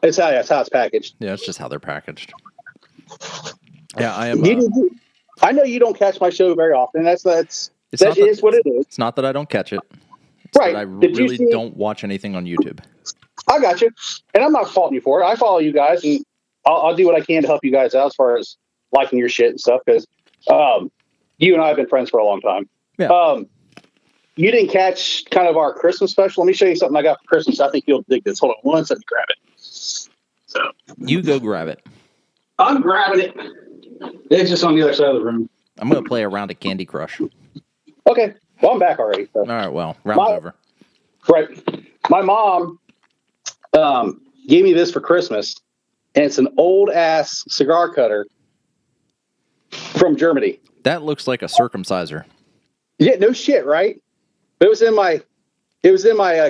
It's how it's packaged. Yeah, it's just how they're packaged. Yeah, I am. I know you don't catch my show very often. That is what it is. It's not that I don't catch it. It's right. that I really don't watch anything on YouTube. I got you. And I'm not faulting you for it. I follow you guys, and I'll do what I can to help you guys out as far as liking your shit and stuff, because you and I have been friends for a long time. Yeah. You didn't catch kind of our Christmas special. Let me show you something I got for Christmas. I think you'll dig this. Hold on one second, grab it. So you go grab it. I'm grabbing it. It's just on the other side of the room. I'm going to play a round of Candy Crush. Okay. Well, I'm back already. So. All right. Well, round's over. Right. My mom gave me this for Christmas, and it's an old ass cigar cutter from Germany. That looks like a circumciser. Yeah, no shit, right? It was in my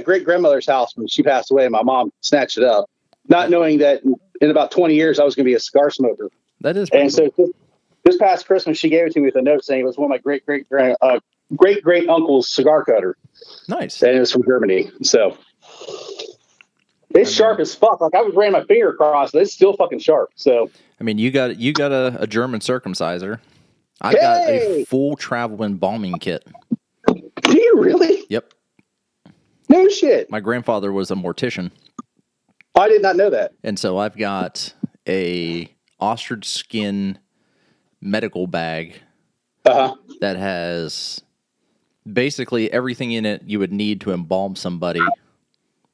great grandmother's house when she passed away. My mom snatched it up, not knowing that in about 20 years I was going to be a cigar smoker. That is. And so this past Christmas, she gave it to me with a note saying it was one of my great uncle's cigar cutter. Nice. And it was from Germany. So it's sharp as fuck. Like I was running my finger across it. It's still fucking sharp. So I mean, you got a German circumciser. I got a full travel embalming kit. Do you really? Yep. No shit. My grandfather was a mortician. I did not know that. And so I've got a ostrich skin medical bag that has basically everything in it you would need to embalm somebody,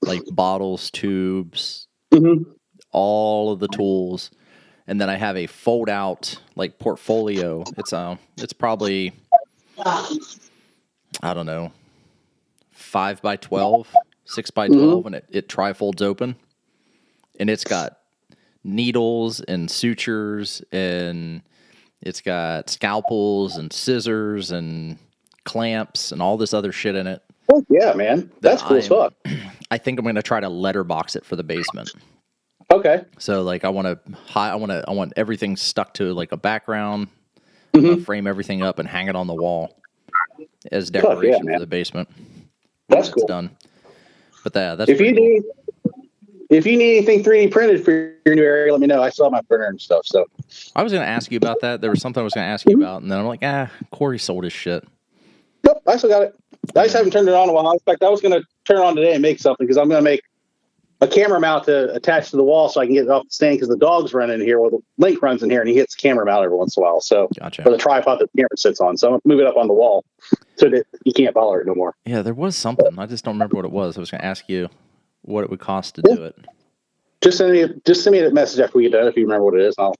like bottles, tubes, all of the tools. And then I have a fold out like portfolio. It's probably, I don't know, 5 by 12, 6 by 12, and it tri-folds open. And it's got needles and sutures, and it's got scalpels and scissors and clamps and all this other shit in it. Oh, yeah, man. That's cool as fuck. I think I'm going to try to letterbox it for the basement. Okay. So like I want everything stuck to like a background. I'm gonna frame everything up and hang it on the wall as decoration for the basement. That's cool. It's done. But that's if you need anything 3D printed for your new area, let me know. I still have my printer and stuff. So I was going to ask you about that. There was something I was going to ask you about, and then I'm like, Corey sold his shit. Nope, I still got it. I just haven't turned it on in a while. In fact, I was going to turn it on today and make something because I'm going to make a camera mount to attach to the wall so I can get it off the stand because the dog's running in here. Well, the Link runs in here and he hits the camera mount every once in a while. So, gotcha. For the tripod that the camera sits on. So I'm going to move it up on the wall so that you can't bother it no more. Yeah, there was something. I just don't remember what it was. I was going to ask you what it would cost to do it. Just send me a message after we get done if you remember what it is. I'll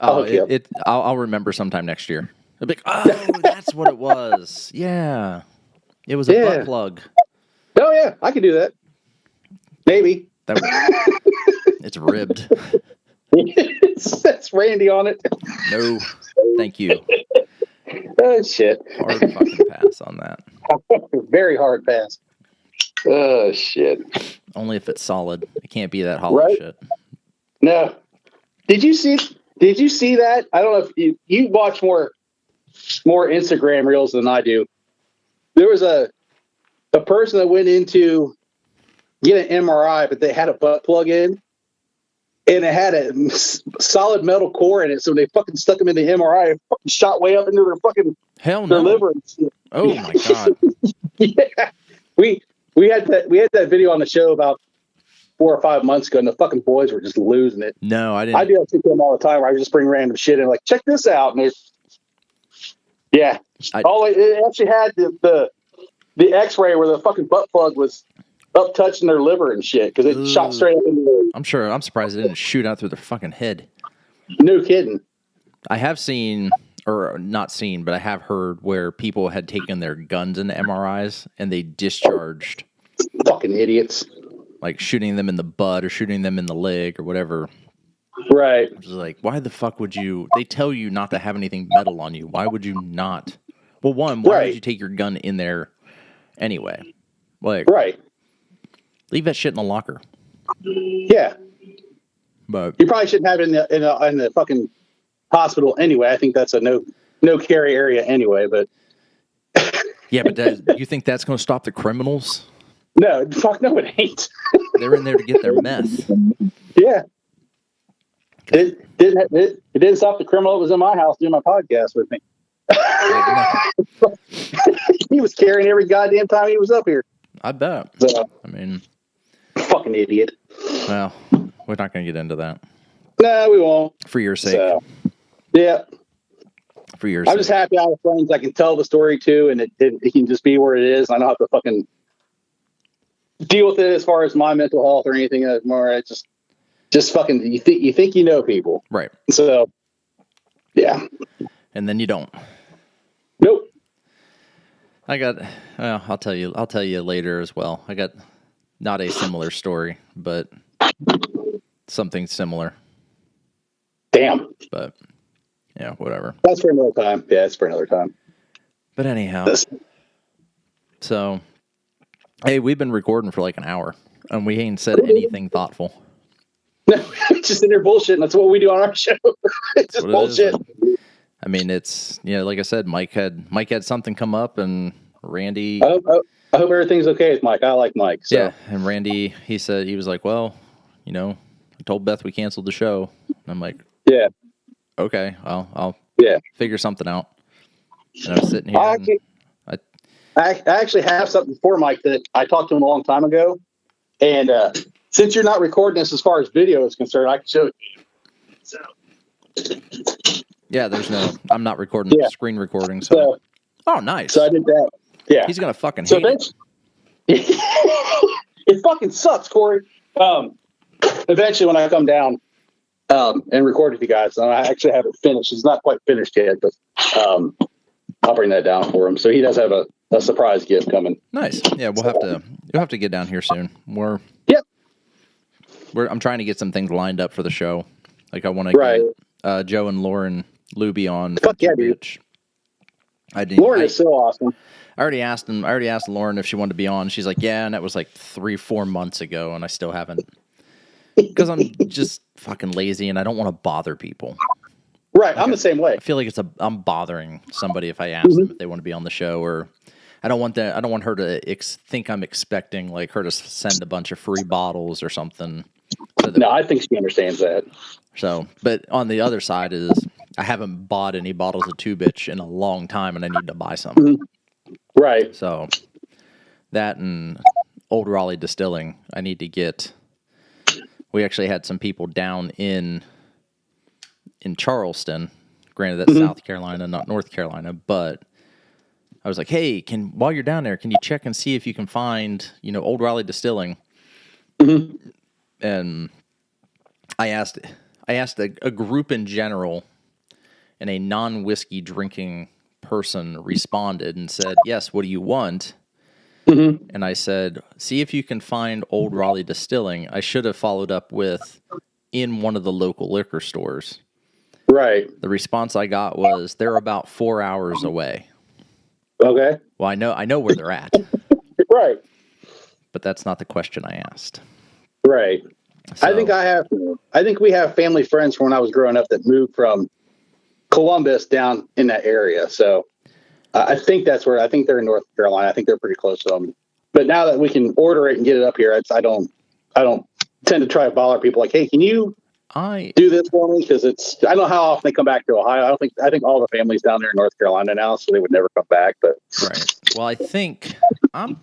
hook you up. I'll remember sometime next year. I'll be like, that's what it was. Yeah. It was a butt plug. Oh, yeah. I can do that. Maybe. It's ribbed. That's Randy on it. No, thank you. Oh, shit. Hard fucking pass on that. Very hard pass. Oh, shit. Only if it's solid. It can't be that hollow shit. No. Did you see that? I don't know if you watch more Instagram reels than I do. There was a person that went into get an MRI, but they had a butt plug in, and it had a solid metal core in it. So they fucking stuck them in the MRI and fucking shot way up into their fucking their liver. And shit. Oh my god! Yeah, we had that video on the show about 4 or 5 months ago, and the fucking boys were just losing it. No, I didn't. I do that to them all the time. Where I just bring random shit in, like check this out, and it actually had the X-ray where the fucking butt plug was up touching their liver and shit because it shot straight up into their... I'm surprised it didn't shoot out through their fucking head. No kidding. I have seen, or not seen, but I have heard where people had taken their guns into MRIs and they discharged. Fucking idiots. Like shooting them in the butt or shooting them in the leg or whatever. Right. It's like, why the fuck would you... They tell you not to have anything metal on you. Why would you not? Well, one, why would you take your gun in there anyway? Like, right. Leave that shit in the locker. Yeah. But you probably shouldn't have it in the fucking hospital anyway. I think that's a no carry area anyway, but yeah, but you think that's going to stop the criminals? No, fuck no, it ain't. They're in there to get their meth. Yeah. It didn't stop the criminal that was in my house doing my podcast with me. He was carrying every goddamn time he was up here. I bet. So, I mean, fucking idiot. Well, we're not going to get into that. No, we won't. For your sake. So, yeah. For your sake. I'm just happy I have friends I can tell the story to, and it can just be where it is. I don't have to fucking deal with it as far as my mental health or anything more. It's just fucking, you think you know people. Right. So, yeah. And then you don't. Nope. I'll tell you later as well. I got not a similar story, but something similar. Damn. But yeah, whatever. That's for another time. Yeah, it's for another time. But anyhow, so hey, we've been recording for like an hour, and we ain't said anything thoughtful. No, just in there bullshitting. That's what we do on our show. It's just bullshit. I mean, it's like I said, Mike had something come up, and Randy. I hope everything's okay with Mike. I like Mike. So. Yeah, and Randy, he was like, well, I told Beth we canceled the show. And I'm like, yeah, okay, I'll figure something out. And I'm sitting here. I actually have something for Mike that I talked to him a long time ago, and since you're not recording this as far as video is concerned, I can show it to you. So. Yeah, I'm not recording screen recording. So. Oh, nice. So I did that. Yeah. He's going to fucking hate it. It fucking sucks, Corey. Eventually, when I come down and record with you guys, and I actually have it finished. It's not quite finished yet, but I'll bring that down for him. So he does have a surprise gift coming. Nice. Yeah, you'll have to get down here soon. I'm trying to get some things lined up for the show. Like I want to get Joe and Lauren Luby on. Fuck yeah, dude. Lauren is so awesome. I already asked Lauren if she wanted to be on. She's like, yeah, and that was like 3-4 months ago, and I still haven't. Because I'm just fucking lazy, and I don't want to bother people. Right, like I'm the same way. I feel like I'm bothering somebody if I ask them if they want to be on the show, or I don't want her to think I'm expecting like her to send a bunch of free bottles or something. No, I think she understands that. So, but on the other side is I haven't bought any bottles of 2-bitch in a long time, and I need to buy some. Mm-hmm. Right. So that and Old Raleigh Distilling, I need to get. We actually had some people down in Charleston. Granted, that's South Carolina, not North Carolina, but I was like, hey, while you're down there, can you check and see if you can find, Old Raleigh Distilling? Mm-hmm. And I asked a group in general, and a non-whiskey drinking person responded and said, yes, what do you want? Mm-hmm. And I said, see if you can find Old Raleigh Distilling. I should have followed up with in one of the local liquor stores. Right. The response I got was they're about 4 hours away. Okay. Well, I know where they're at. Right. But that's not the question I asked. Right. So, I think we have family friends from when I was growing up that moved from Columbus down in that area. So I think they're in North Carolina. I think they're pretty close to them. But now that we can order it and get it up here, I don't tend to try to bother people like, hey, can you do this for me? Because I don't know how often they come back to Ohio. I think all the families down there in North Carolina now, so they would never come back. But right. Well, I think I'm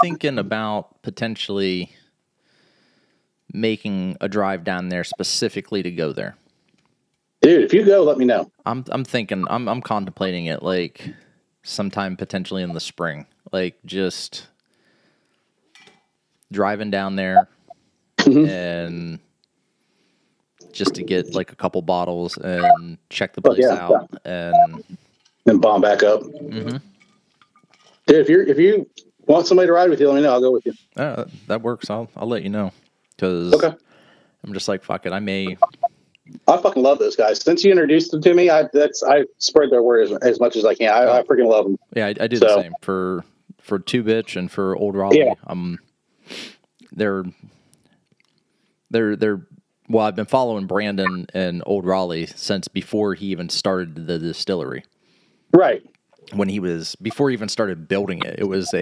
thinking about potentially making a drive down there specifically to go there. Dude, if you go, let me know. I'm thinking I'm contemplating it like sometime potentially in the spring. Like just driving down there and just to get like a couple bottles and check the place out and bomb back up. Mm-hmm. Dude, if you want somebody to ride with you, let me know. I'll go with you. That works. I'll let you know. Because I'm just like, fuck it. I fucking love those guys. Since you introduced them to me, I spread their word as much as I can. I freaking love them. Yeah, I do the same for 2-bitch and for Old Raleigh. Yeah. They're well, I've been following Brandon and Old Raleigh since before he even started the distillery. Right. Before he even started building it, it was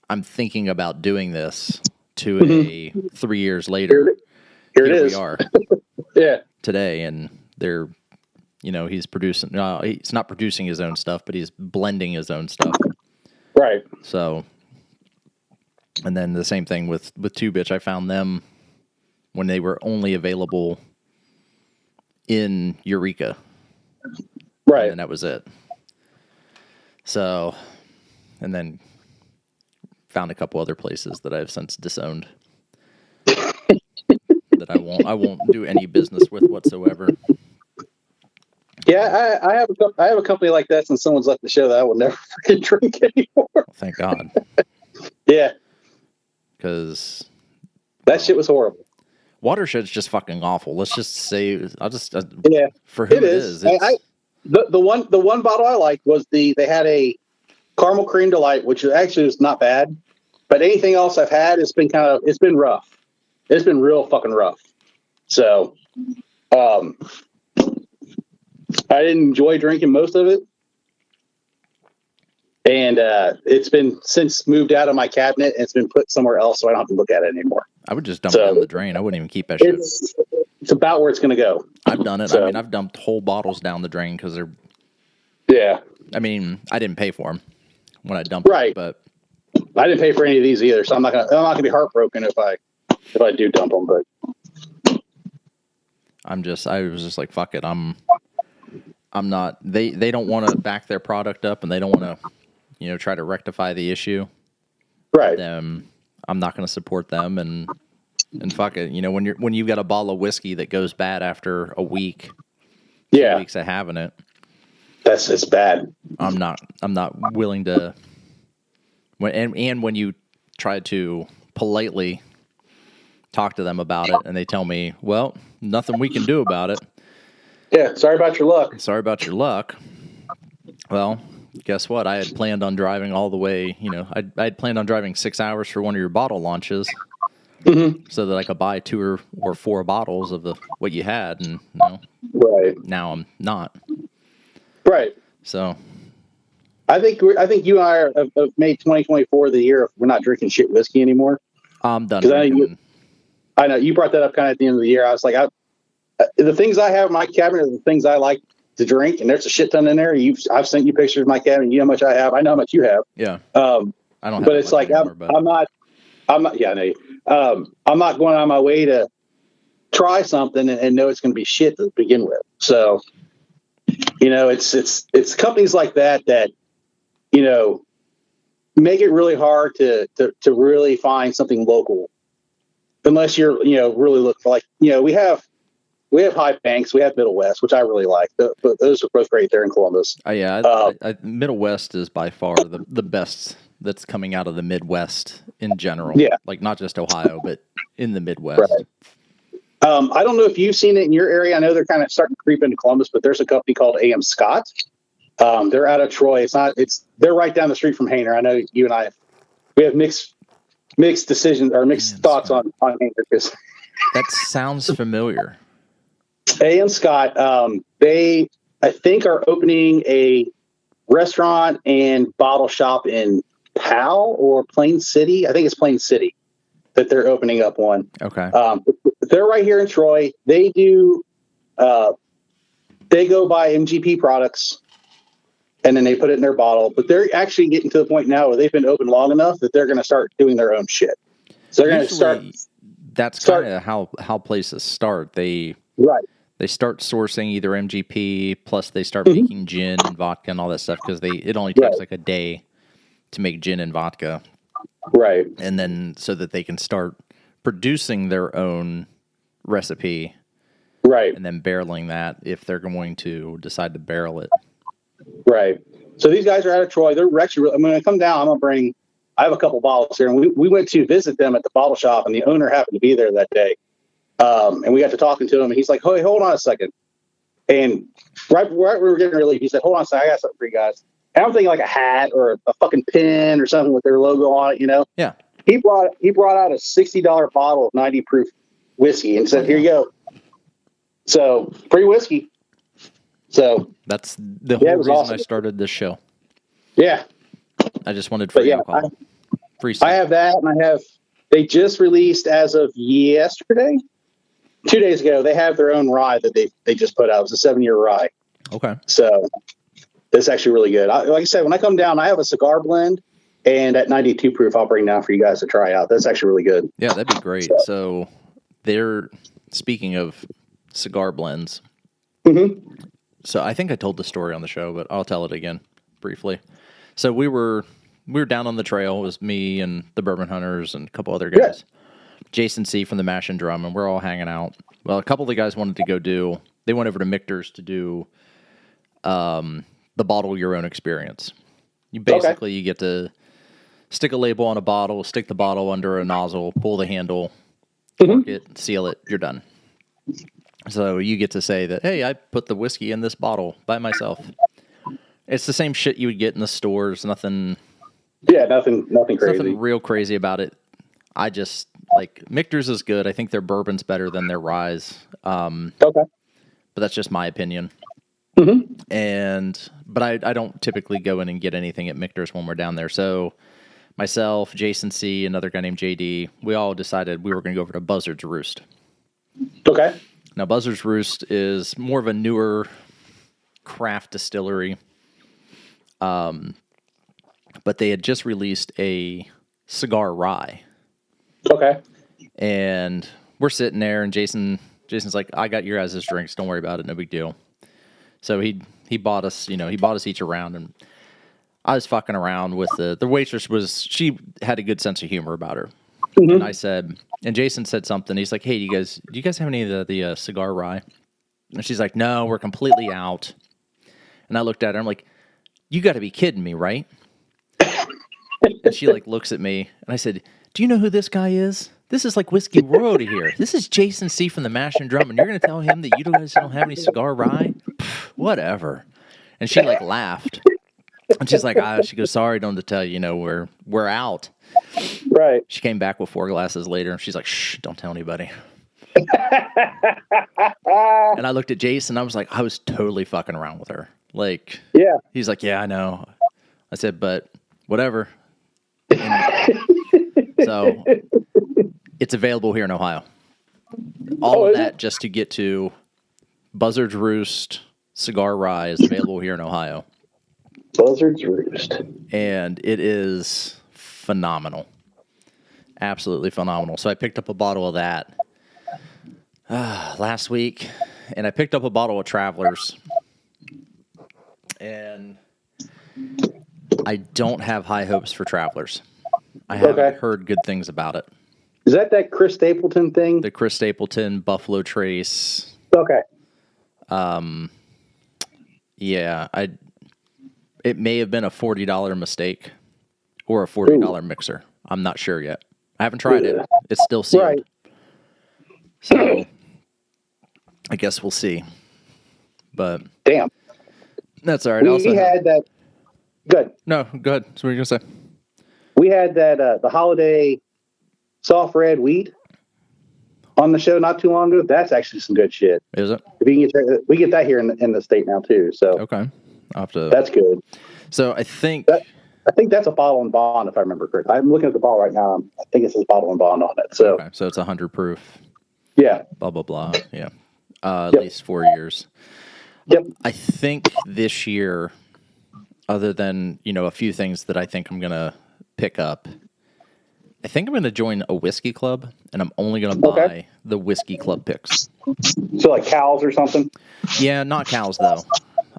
I'm thinking about doing this to a 3 years later. Here it is. We are. Yeah. Today, and they're, he's producing. He's not producing his own stuff, but he's blending his own stuff. Right. So, and then the same thing with 2-bitch. I found them when they were only available in Eureka. Right. And that was it. So, and then found a couple other places that I've since disowned. That I won't do any business with whatsoever. Yeah, I have a company like that since someone's left the show that I will never freaking drink anymore. Well, thank God. Yeah. Because that shit was horrible. Watershed's just fucking awful. Let's just say for who it is. The one bottle I liked was they had a caramel cream delight, which actually was not bad. But anything else I've had, it's been rough. It's been real fucking rough. So, I didn't enjoy drinking most of it. And it's been since moved out of my cabinet and it's been put somewhere else so I don't have to look at it anymore. I would just dump it down the drain. I wouldn't even keep that shit. It's about where it's going to go. I've done it. So, I've dumped whole bottles down the drain because they're... Yeah. I didn't pay for them when I dumped them, but... I didn't pay for any of these either, so I'm not gonna be heartbroken if I do dump them. But I was just like, fuck it. I'm not. They don't want to back their product up, and they don't want to try to rectify the issue, right? then I'm not going to support them. And fuck it, when you've got a bottle of whiskey that goes bad after a week, 2 weeks of having it, it's bad. I'm not willing to. When you try to politely talk to them about it, and they tell me, "Well, nothing we can do about it." Yeah, sorry about your luck. Sorry about your luck. Well, guess what? I had planned on driving all the way. I had planned on driving 6 hours for one of your bottle launches, so that I could buy 2 or 4 bottles of what you had, and right now I'm not. Right. So, I think you and I have made 2024 the year if we're not drinking shit whiskey anymore. I'm done drinking. I know you brought that up kind of at the end of the year. I was like, the things I have in my cabinet are the things I like to drink, and there's a shit ton in there. I've sent you pictures of my cabinet. You know how much I have. I know how much you have. Yeah. I don't have but it's like anymore, I'm not. Yeah, I know. I'm not going on my way to try something and know it's going to be shit to begin with. So, it's companies like that make it really hard to really find something local, unless you're really looking for we have High Banks, we have Middle West, which I really like. But those are both great there in Columbus. Middle West is by far the best that's coming out of the Midwest in general. Yeah, like not just Ohio, but in the Midwest. Right. I don't know if you've seen it in your area. I know they're kind of starting to creep into Columbus, but there's a company called AM Scott. They're out of Troy. They're right down the street from Hainer. I know you and I, we have mixed decisions or mixed thoughts on Hainer because that sounds familiar. AM Scott, they I think are opening a restaurant and bottle shop in Powell or Plain City. I think it's Plain City that they're opening up one. Okay. They're right here in Troy. They do, they go buy MGP products and then they put it in their bottle, but they're actually getting to the point now where they've been open long enough that they're going to start doing their own shit. So they're going to start. That's kind of how places start. They start sourcing either MGP, plus they start making gin and vodka and all that stuff because it only takes like a day to make gin and vodka. Right. And then so that they can start producing their own recipe. Right. And then barreling that if they're going to decide to barrel it. Right. So these guys are out of Troy. They're actually, when I come down, I have a couple bottles here. And we went to visit them at the bottle shop, and the owner happened to be there that day. And we got to talking to him, and he's like, "Hey, hold on a second." And right when we were getting relief, he said, "Hold on a second, I got something for you guys." And I'm thinking like a hat or a fucking pin or something with their logo on it, Yeah. He brought out a $60 bottle of 90 proof whiskey and said, "Here you go." So free whiskey. So that's the whole reason awesome. I started this show. Yeah. I just wanted free alcohol. Free stuff. I have that, and they just released as of yesterday, 2 days ago, they have their own rye that they just put out. It's a 7-year rye. Okay. So it's actually really good. Like I said, when I come down, I have a cigar blend, and at 92 proof, I'll bring down for you guys to try out. That's actually really good. Yeah, that'd be great. So speaking of cigar blends. Mm-hmm. So I think I told the story on the show, but I'll tell it again briefly. So we were down on the trail. It was me and the Bourbon Hunters and a couple other guys. Yeah. Jason C. from the Mash and Drum, and we're all hanging out. Well, a couple of the guys wanted to go they went over to Michter's to do the bottle your own experience. You get to stick a label on a bottle, stick the bottle under a nozzle, pull the handle, cork it, seal it, you're done. So you get to say that, hey, I put the whiskey in this bottle by myself. It's the same shit you would get in the stores. Nothing. Yeah, nothing crazy. Nothing real crazy about it. I just Michter's is good. I think their bourbon's better than their ryes. But that's just my opinion. Mm-hmm. But I don't typically go in and get anything at Michter's when we're down there. So myself, Jason C., another guy named JD, we all decided we were going to go over to Buzzard's Roost. Okay. Now, Buzzard's Roost is more of a newer craft distillery. But they had just released a cigar rye. Okay. And we're sitting there, and Jason's like, I got your guys' drinks. Don't worry about it. No big deal. So he bought us, he bought us each a round. And I was fucking around with the waitress. She had a good sense of humor about her. Mm-hmm. And I said, and Jason said something. He's like, "Hey, do you guys have any of the cigar rye?" And she's like, "No, we're completely out." And I looked at her. I'm like, "You got to be kidding me, right?" And she like looks at me, and I said, "Do you know who this guy is? This is like whiskey royalty here. This is Jason C. from the Mash and Drum, and you're going to tell him that you guys don't have any cigar rye? Pff, whatever." And she like laughed, and she's like, she goes, "Sorry, don't to tell you, we're out." Right. She came back with 4 glasses later, and she's like, "Shh, don't tell anybody." And I looked at Jason, I was like, I was totally fucking around with her. Like, yeah. He's like, "Yeah, I know." I said, "But whatever." And so it's available here in Ohio. All of that just to get to Buzzard's Roost Cigar Rye is available here in Ohio. Buzzard's Roost. And it is phenomenal. Absolutely phenomenal. So I picked up a bottle of that last week, and I picked up a bottle of Travelers. And I don't have high hopes for Travelers. I haven't heard good things about it. Is that Chris Stapleton thing? The Chris Stapleton Buffalo Trace. Okay. Yeah, it may have been a $40 mistake or a $40 mixer. I'm not sure yet. I haven't tried it. It's still sealed. Right. So I guess we'll see. But damn. That's all right. We had that. Good. No, go ahead. So what are you going to say? We had that the holiday soft red wheat on the show not too long ago. That's actually some good shit. Is it? If you can get we get that here in the state now too. So okay, I'll have to. That's good. So I think that's a bottle and bond, if I remember correctly. I'm looking at the bottle right now. I think it says bottle and bond on it. So okay. So it's 100 proof. Yeah. Blah blah blah. Yeah. At least 4 years. Yep. I think this year, other than a few things that I think I'm gonna pick up, I think I'm going to join a whiskey club, and I'm only going to buy the whiskey club picks. So like cows or something? Yeah, not cows though.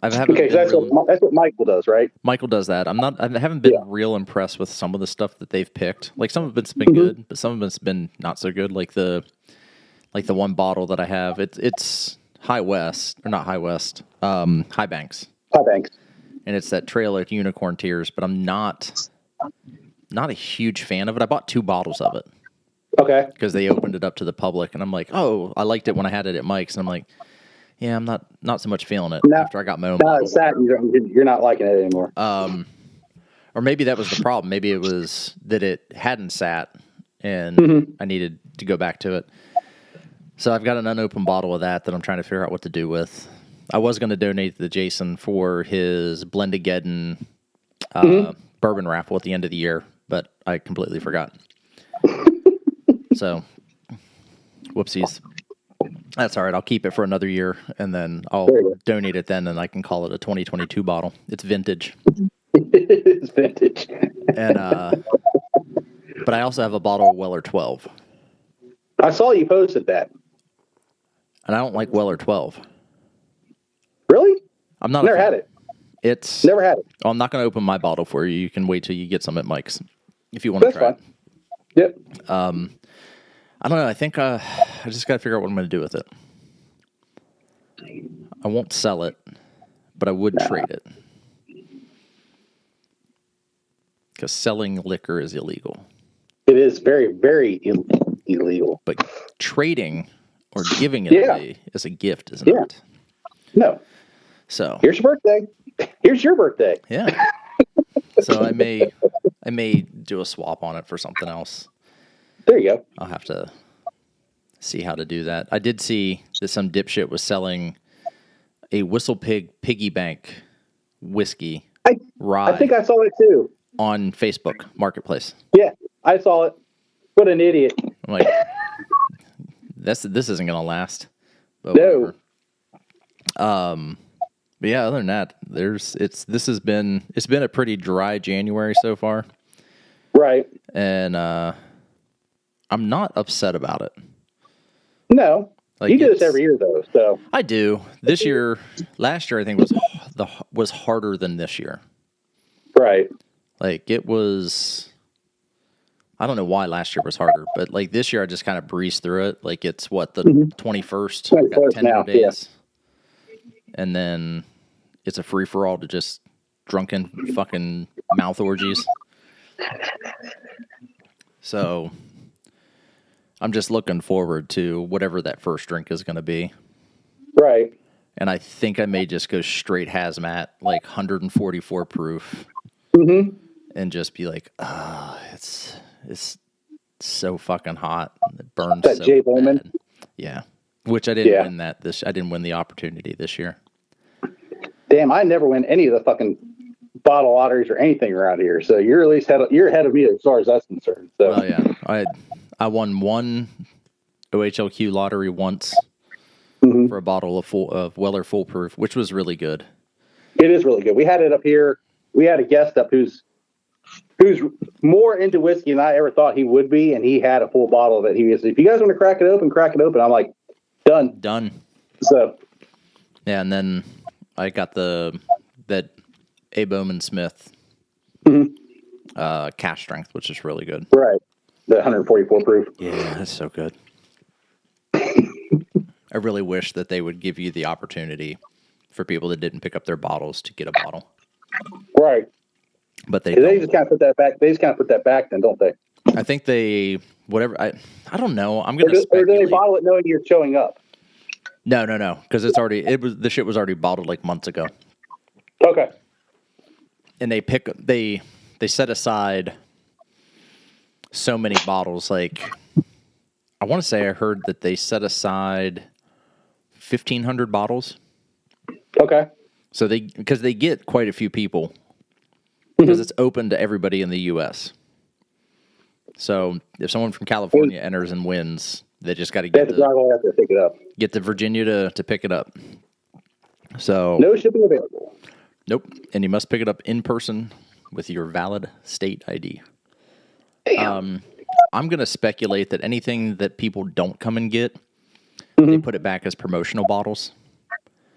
I haven't. Okay, that's what Michael does, right? Michael does that. I haven't been real impressed with some of the stuff that they've picked. Like some of it's been good, but some of it's been not so good. Like the one bottle that I have, it's High West or not High West, High Banks. High Banks, and it's that Trail of Unicorn Tears. But I'm not a huge fan of it. I bought 2 bottles of it. Okay. Because they opened it up to the public, and I'm like, oh, I liked it when I had it at Mike's, and I'm like, yeah, I'm not so much feeling it after I got my own bottle. It's sad you're not liking it anymore. Or maybe that was the problem. Maybe it was that it hadn't sat, and I needed to go back to it. So I've got an unopened bottle of that I'm trying to figure out what to do with. I was going to donate to Jason for his Blendageddon bourbon raffle at the end of the year, but I completely forgot. So, whoopsies. That's all right. I'll keep it for another year, and then I'll donate it then, and I can call it a 2022 bottle. It's vintage. It's vintage. And but I also have a bottle of Weller 12. I saw you posted that. And I don't like Weller 12. Really? I'm not. Never had it. It's never had it. Oh, I'm not going to open my bottle for you. You can wait till you get some at Mike's if you want to try it. Yep. I don't know. I think I just got to figure out what I'm going to do with it. I won't sell it, but I would trade it. Because selling liquor is illegal. It is very, very illegal. But trading or giving it away is a gift, isn't it? No. So here's your birthday. Here's your birthday. Yeah. So I may do a swap on it for something else. There you go. I'll have to see how to do that. I did see that some dipshit was selling a Whistle Pig Piggy Bank whiskey rye. I think I saw it too. On Facebook Marketplace. Yeah, I saw it. What an idiot. I'm like, this isn't going to last. But no. Whatever. But yeah, other than that, it's been a pretty dry January so far. Right. And I'm not upset about it. No. Like you do this every year though, so I do. Last year I think was harder than this year. Right. Like, it was, I don't know why last year was harder, but like this year I just kind of breezed through it. Like, it's what, the 21st? I got 10 more days. Yeah. And then it's a free-for-all to just drunken fucking mouth orgies. So I'm just looking forward to whatever that first drink is going to be. Right. And I think I may just go straight hazmat, like 144 proof, and just be like, it's so fucking hot. It burns that so Jay bad. Bowman? Yeah. Which I didn't win that I didn't win the opportunity this year. Damn, I never win any of the fucking bottle lotteries or anything around here. So you're at least you're ahead of me as far as that's concerned. So. Well, yeah, I won one OHLQ lottery once for a bottle of Weller Full Proof, which was really good. It is really good. We had it up here. We had a guest up who's more into whiskey than I ever thought he would be, and he had a full bottle of it. He was, if you guys want to crack it open. I'm like, done. So yeah, and then I got that A. Bowman Smith cash strength, which is really good. Right, the 144 proof. Yeah, that's so good. I really wish that they would give you the opportunity for people that didn't pick up their bottles to get a bottle. Right. But they just kind of put that back. They just kind of put that back, then, don't they? I think they I don't know. I'm going to speculate. Or do they bottle it knowing you're showing up? No, because the shit was already bottled like months ago. Okay. And they set aside so many bottles. Like, I want to say I heard that they set aside 1,500 bottles. Okay. So because they get quite a few people, because it's open to everybody in the U.S. So if someone from California enters and wins, they just got to get to pick it up. Get to Virginia to pick it up. So no shipping available. Nope. And you must pick it up in person with your valid state ID. Damn. I'm going to speculate that anything that people don't come and get, they put it back as promotional bottles.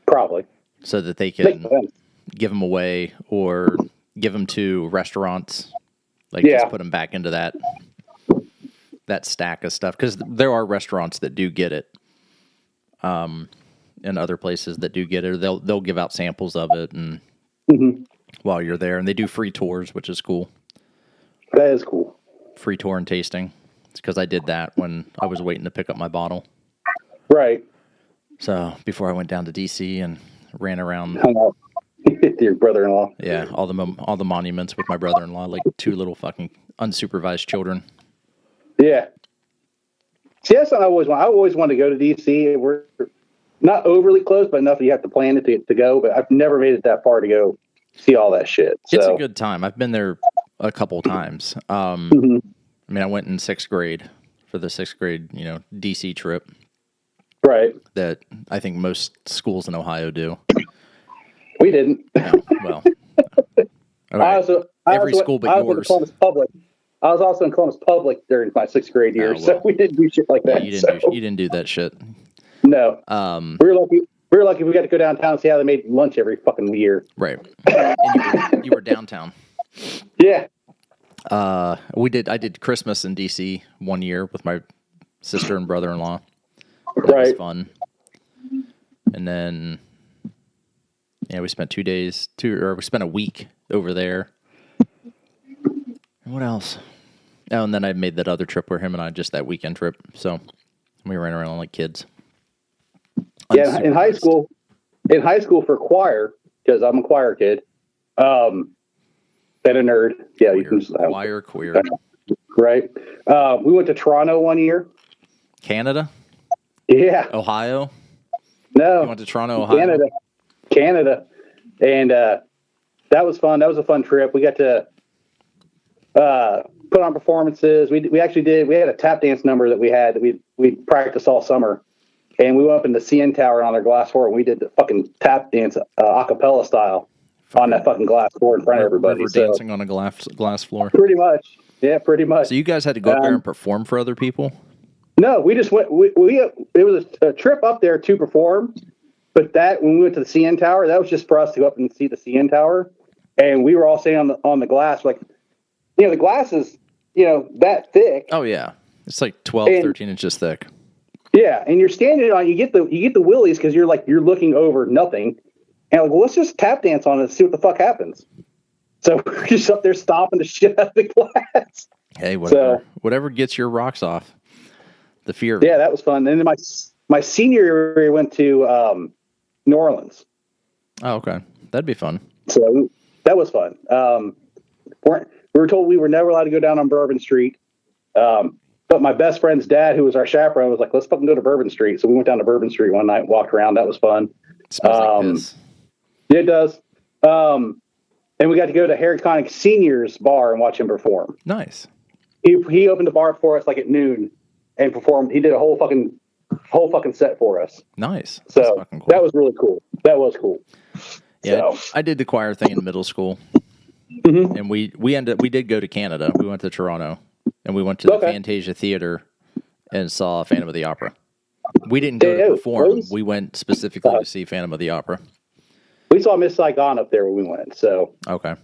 Probably. So that they can give them away or give them to restaurants. Like, just put them back into that stack of stuff. Because there are restaurants that do get it. And other places that do get it. They'll give out samples of it and while you're there. And they do free tours, which is cool. That is cool. Free tour and tasting. It's because I did that when I was waiting to pick up my bottle. Right. So before I went down to D.C. and ran around. Hung out with your brother-in-law. Yeah, all the monuments with my brother-in-law, like two little fucking unsupervised children. Yeah. See, that's what I always want. I always wanted to go to D.C. We're not overly close, but enough that you have to plan it to go. But I've never made it that far to go see all that shit. So. It's a good time. I've been there a couple times. I mean, I went in 6th grade for the 6th grade, D.C. trip. Right. That I think most schools in Ohio do. We didn't. No, well. Okay. Every school but yours. I was also in Columbus Public during my 6th grade year, so we didn't do shit like that. You didn't do that shit. No. We were lucky we got to go downtown and see how they made lunch every fucking year. Right. And you were downtown. Yeah. I did Christmas in DC one year with my sister and brother-in-law. That was fun. And then we spent we spent a week over there. And what else? Oh, and then I made that other trip where him and I, just that weekend trip. So we ran around like kids. Yeah, in high school for choir, because I'm a choir kid, and a nerd. Yeah, queer. Right. We went to Toronto one year. Canada? Yeah. Ohio? No. You went to Toronto, Ohio? Canada. And that was fun. That was a fun trip. We got to put on performances. We actually we had a tap dance number that we practiced all summer. And we went up in the CN Tower on their glass floor, and we did the fucking tap dance a cappella style on that fucking glass floor in front of everybody. Dancing on a glass floor. Pretty much. Yeah, pretty much. So you guys had to go up there and perform for other people? No, we just went. It was a trip up there to perform, but when we went to the CN Tower, that was just for us to go up and see the CN Tower. and we were all sitting on the glass, like, the glass is, that thick. Oh yeah, it's like 12, 13 inches thick. Yeah, and you're standing on, you get the willies because you're looking over nothing, and like, well, let's just tap dance on it and see what the fuck happens. So we're just up there stomping the shit out of the glass. Hey, whatever gets your rocks off. The fear of it. Yeah, that was fun. And then my senior year, we went to New Orleans. Oh, okay. That'd be fun. So that was fun. We were told we were never allowed to go down on Bourbon Street. But my best friend's dad, who was our chaperone, was like, let's fucking go to Bourbon Street. So we went down to Bourbon Street one night and walked around. That was fun. It smells like piss. Yeah, it does. And we got to go to Harry Connick Senior's bar and watch him perform. Nice. He opened the bar for us like at noon and performed. He did a whole fucking set for us. Nice. So cool. That was really cool. That was cool. Yeah, so. I did the choir thing in middle school, and we did go to Canada. We went to Toronto, and we went to the Fantasia Theater and saw Phantom of the Opera. We didn't go to perform. We went specifically to see Phantom of the Opera. We saw Miss Saigon up there when we went. So okay,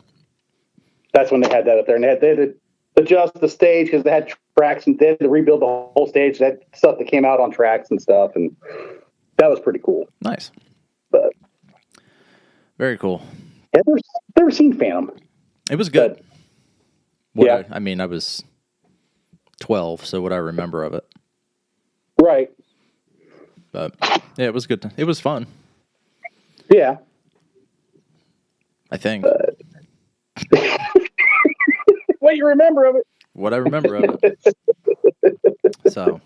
that's when they had that up there, and they had to adjust the stage because they had tracks and they had to rebuild the whole stage. That stuff that came out on tracks and stuff, and that was pretty cool. Nice, but very cool. Never seen Phantom. It was good. I was 12, so what I remember of it. Right. But yeah, it was good. It was fun. Yeah. I think. What you remember of it? What I remember of it. So,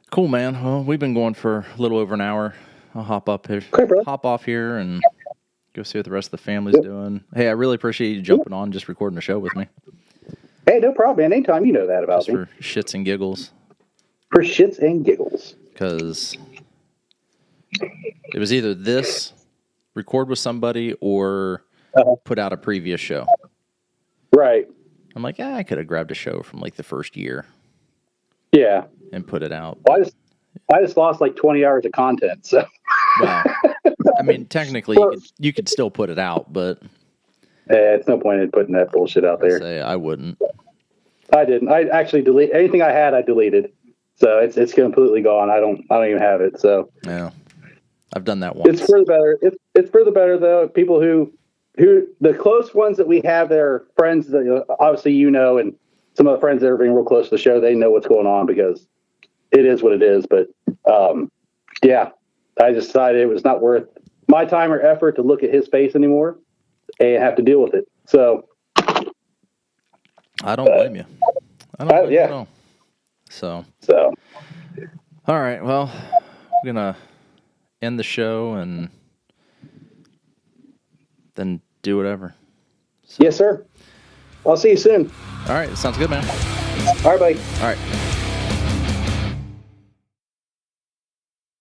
cool, man. Well, we've been going for a little over an hour. I'll hop off here and go see what the rest of the family's doing. Hey, I really appreciate you jumping on, just recording the show with me. Hey, no problem, man. Anytime, you know that about me. For shits and giggles. For shits and giggles. Because it was either this, record with somebody, or put out a previous show. Right. I'm like, I could have grabbed a show from like the first year. Yeah. And put it out. Well, I just lost like 20 hours of content, so. Well, I mean, technically, you could still put it out, but. It's no point in putting that bullshit out there. I wouldn't. I didn't. I actually deleted anything I had. I deleted, so it's completely gone. I don't even have it. So. Yeah. I've done that once. It's for the better. It's for the better though. People who the close ones that we have, they're friends that obviously and some of the friends that are being real close to the show, they know what's going on because it is what it is. But yeah, I just decided it was not worth my time or effort to look at his face anymore and have to deal with it. So I don't blame you. I don't blame you at all. So all right. Well, we're gonna end the show and then do whatever. So. Yes, sir. I'll see you soon. All right. Sounds good, man. All right, buddy. All right.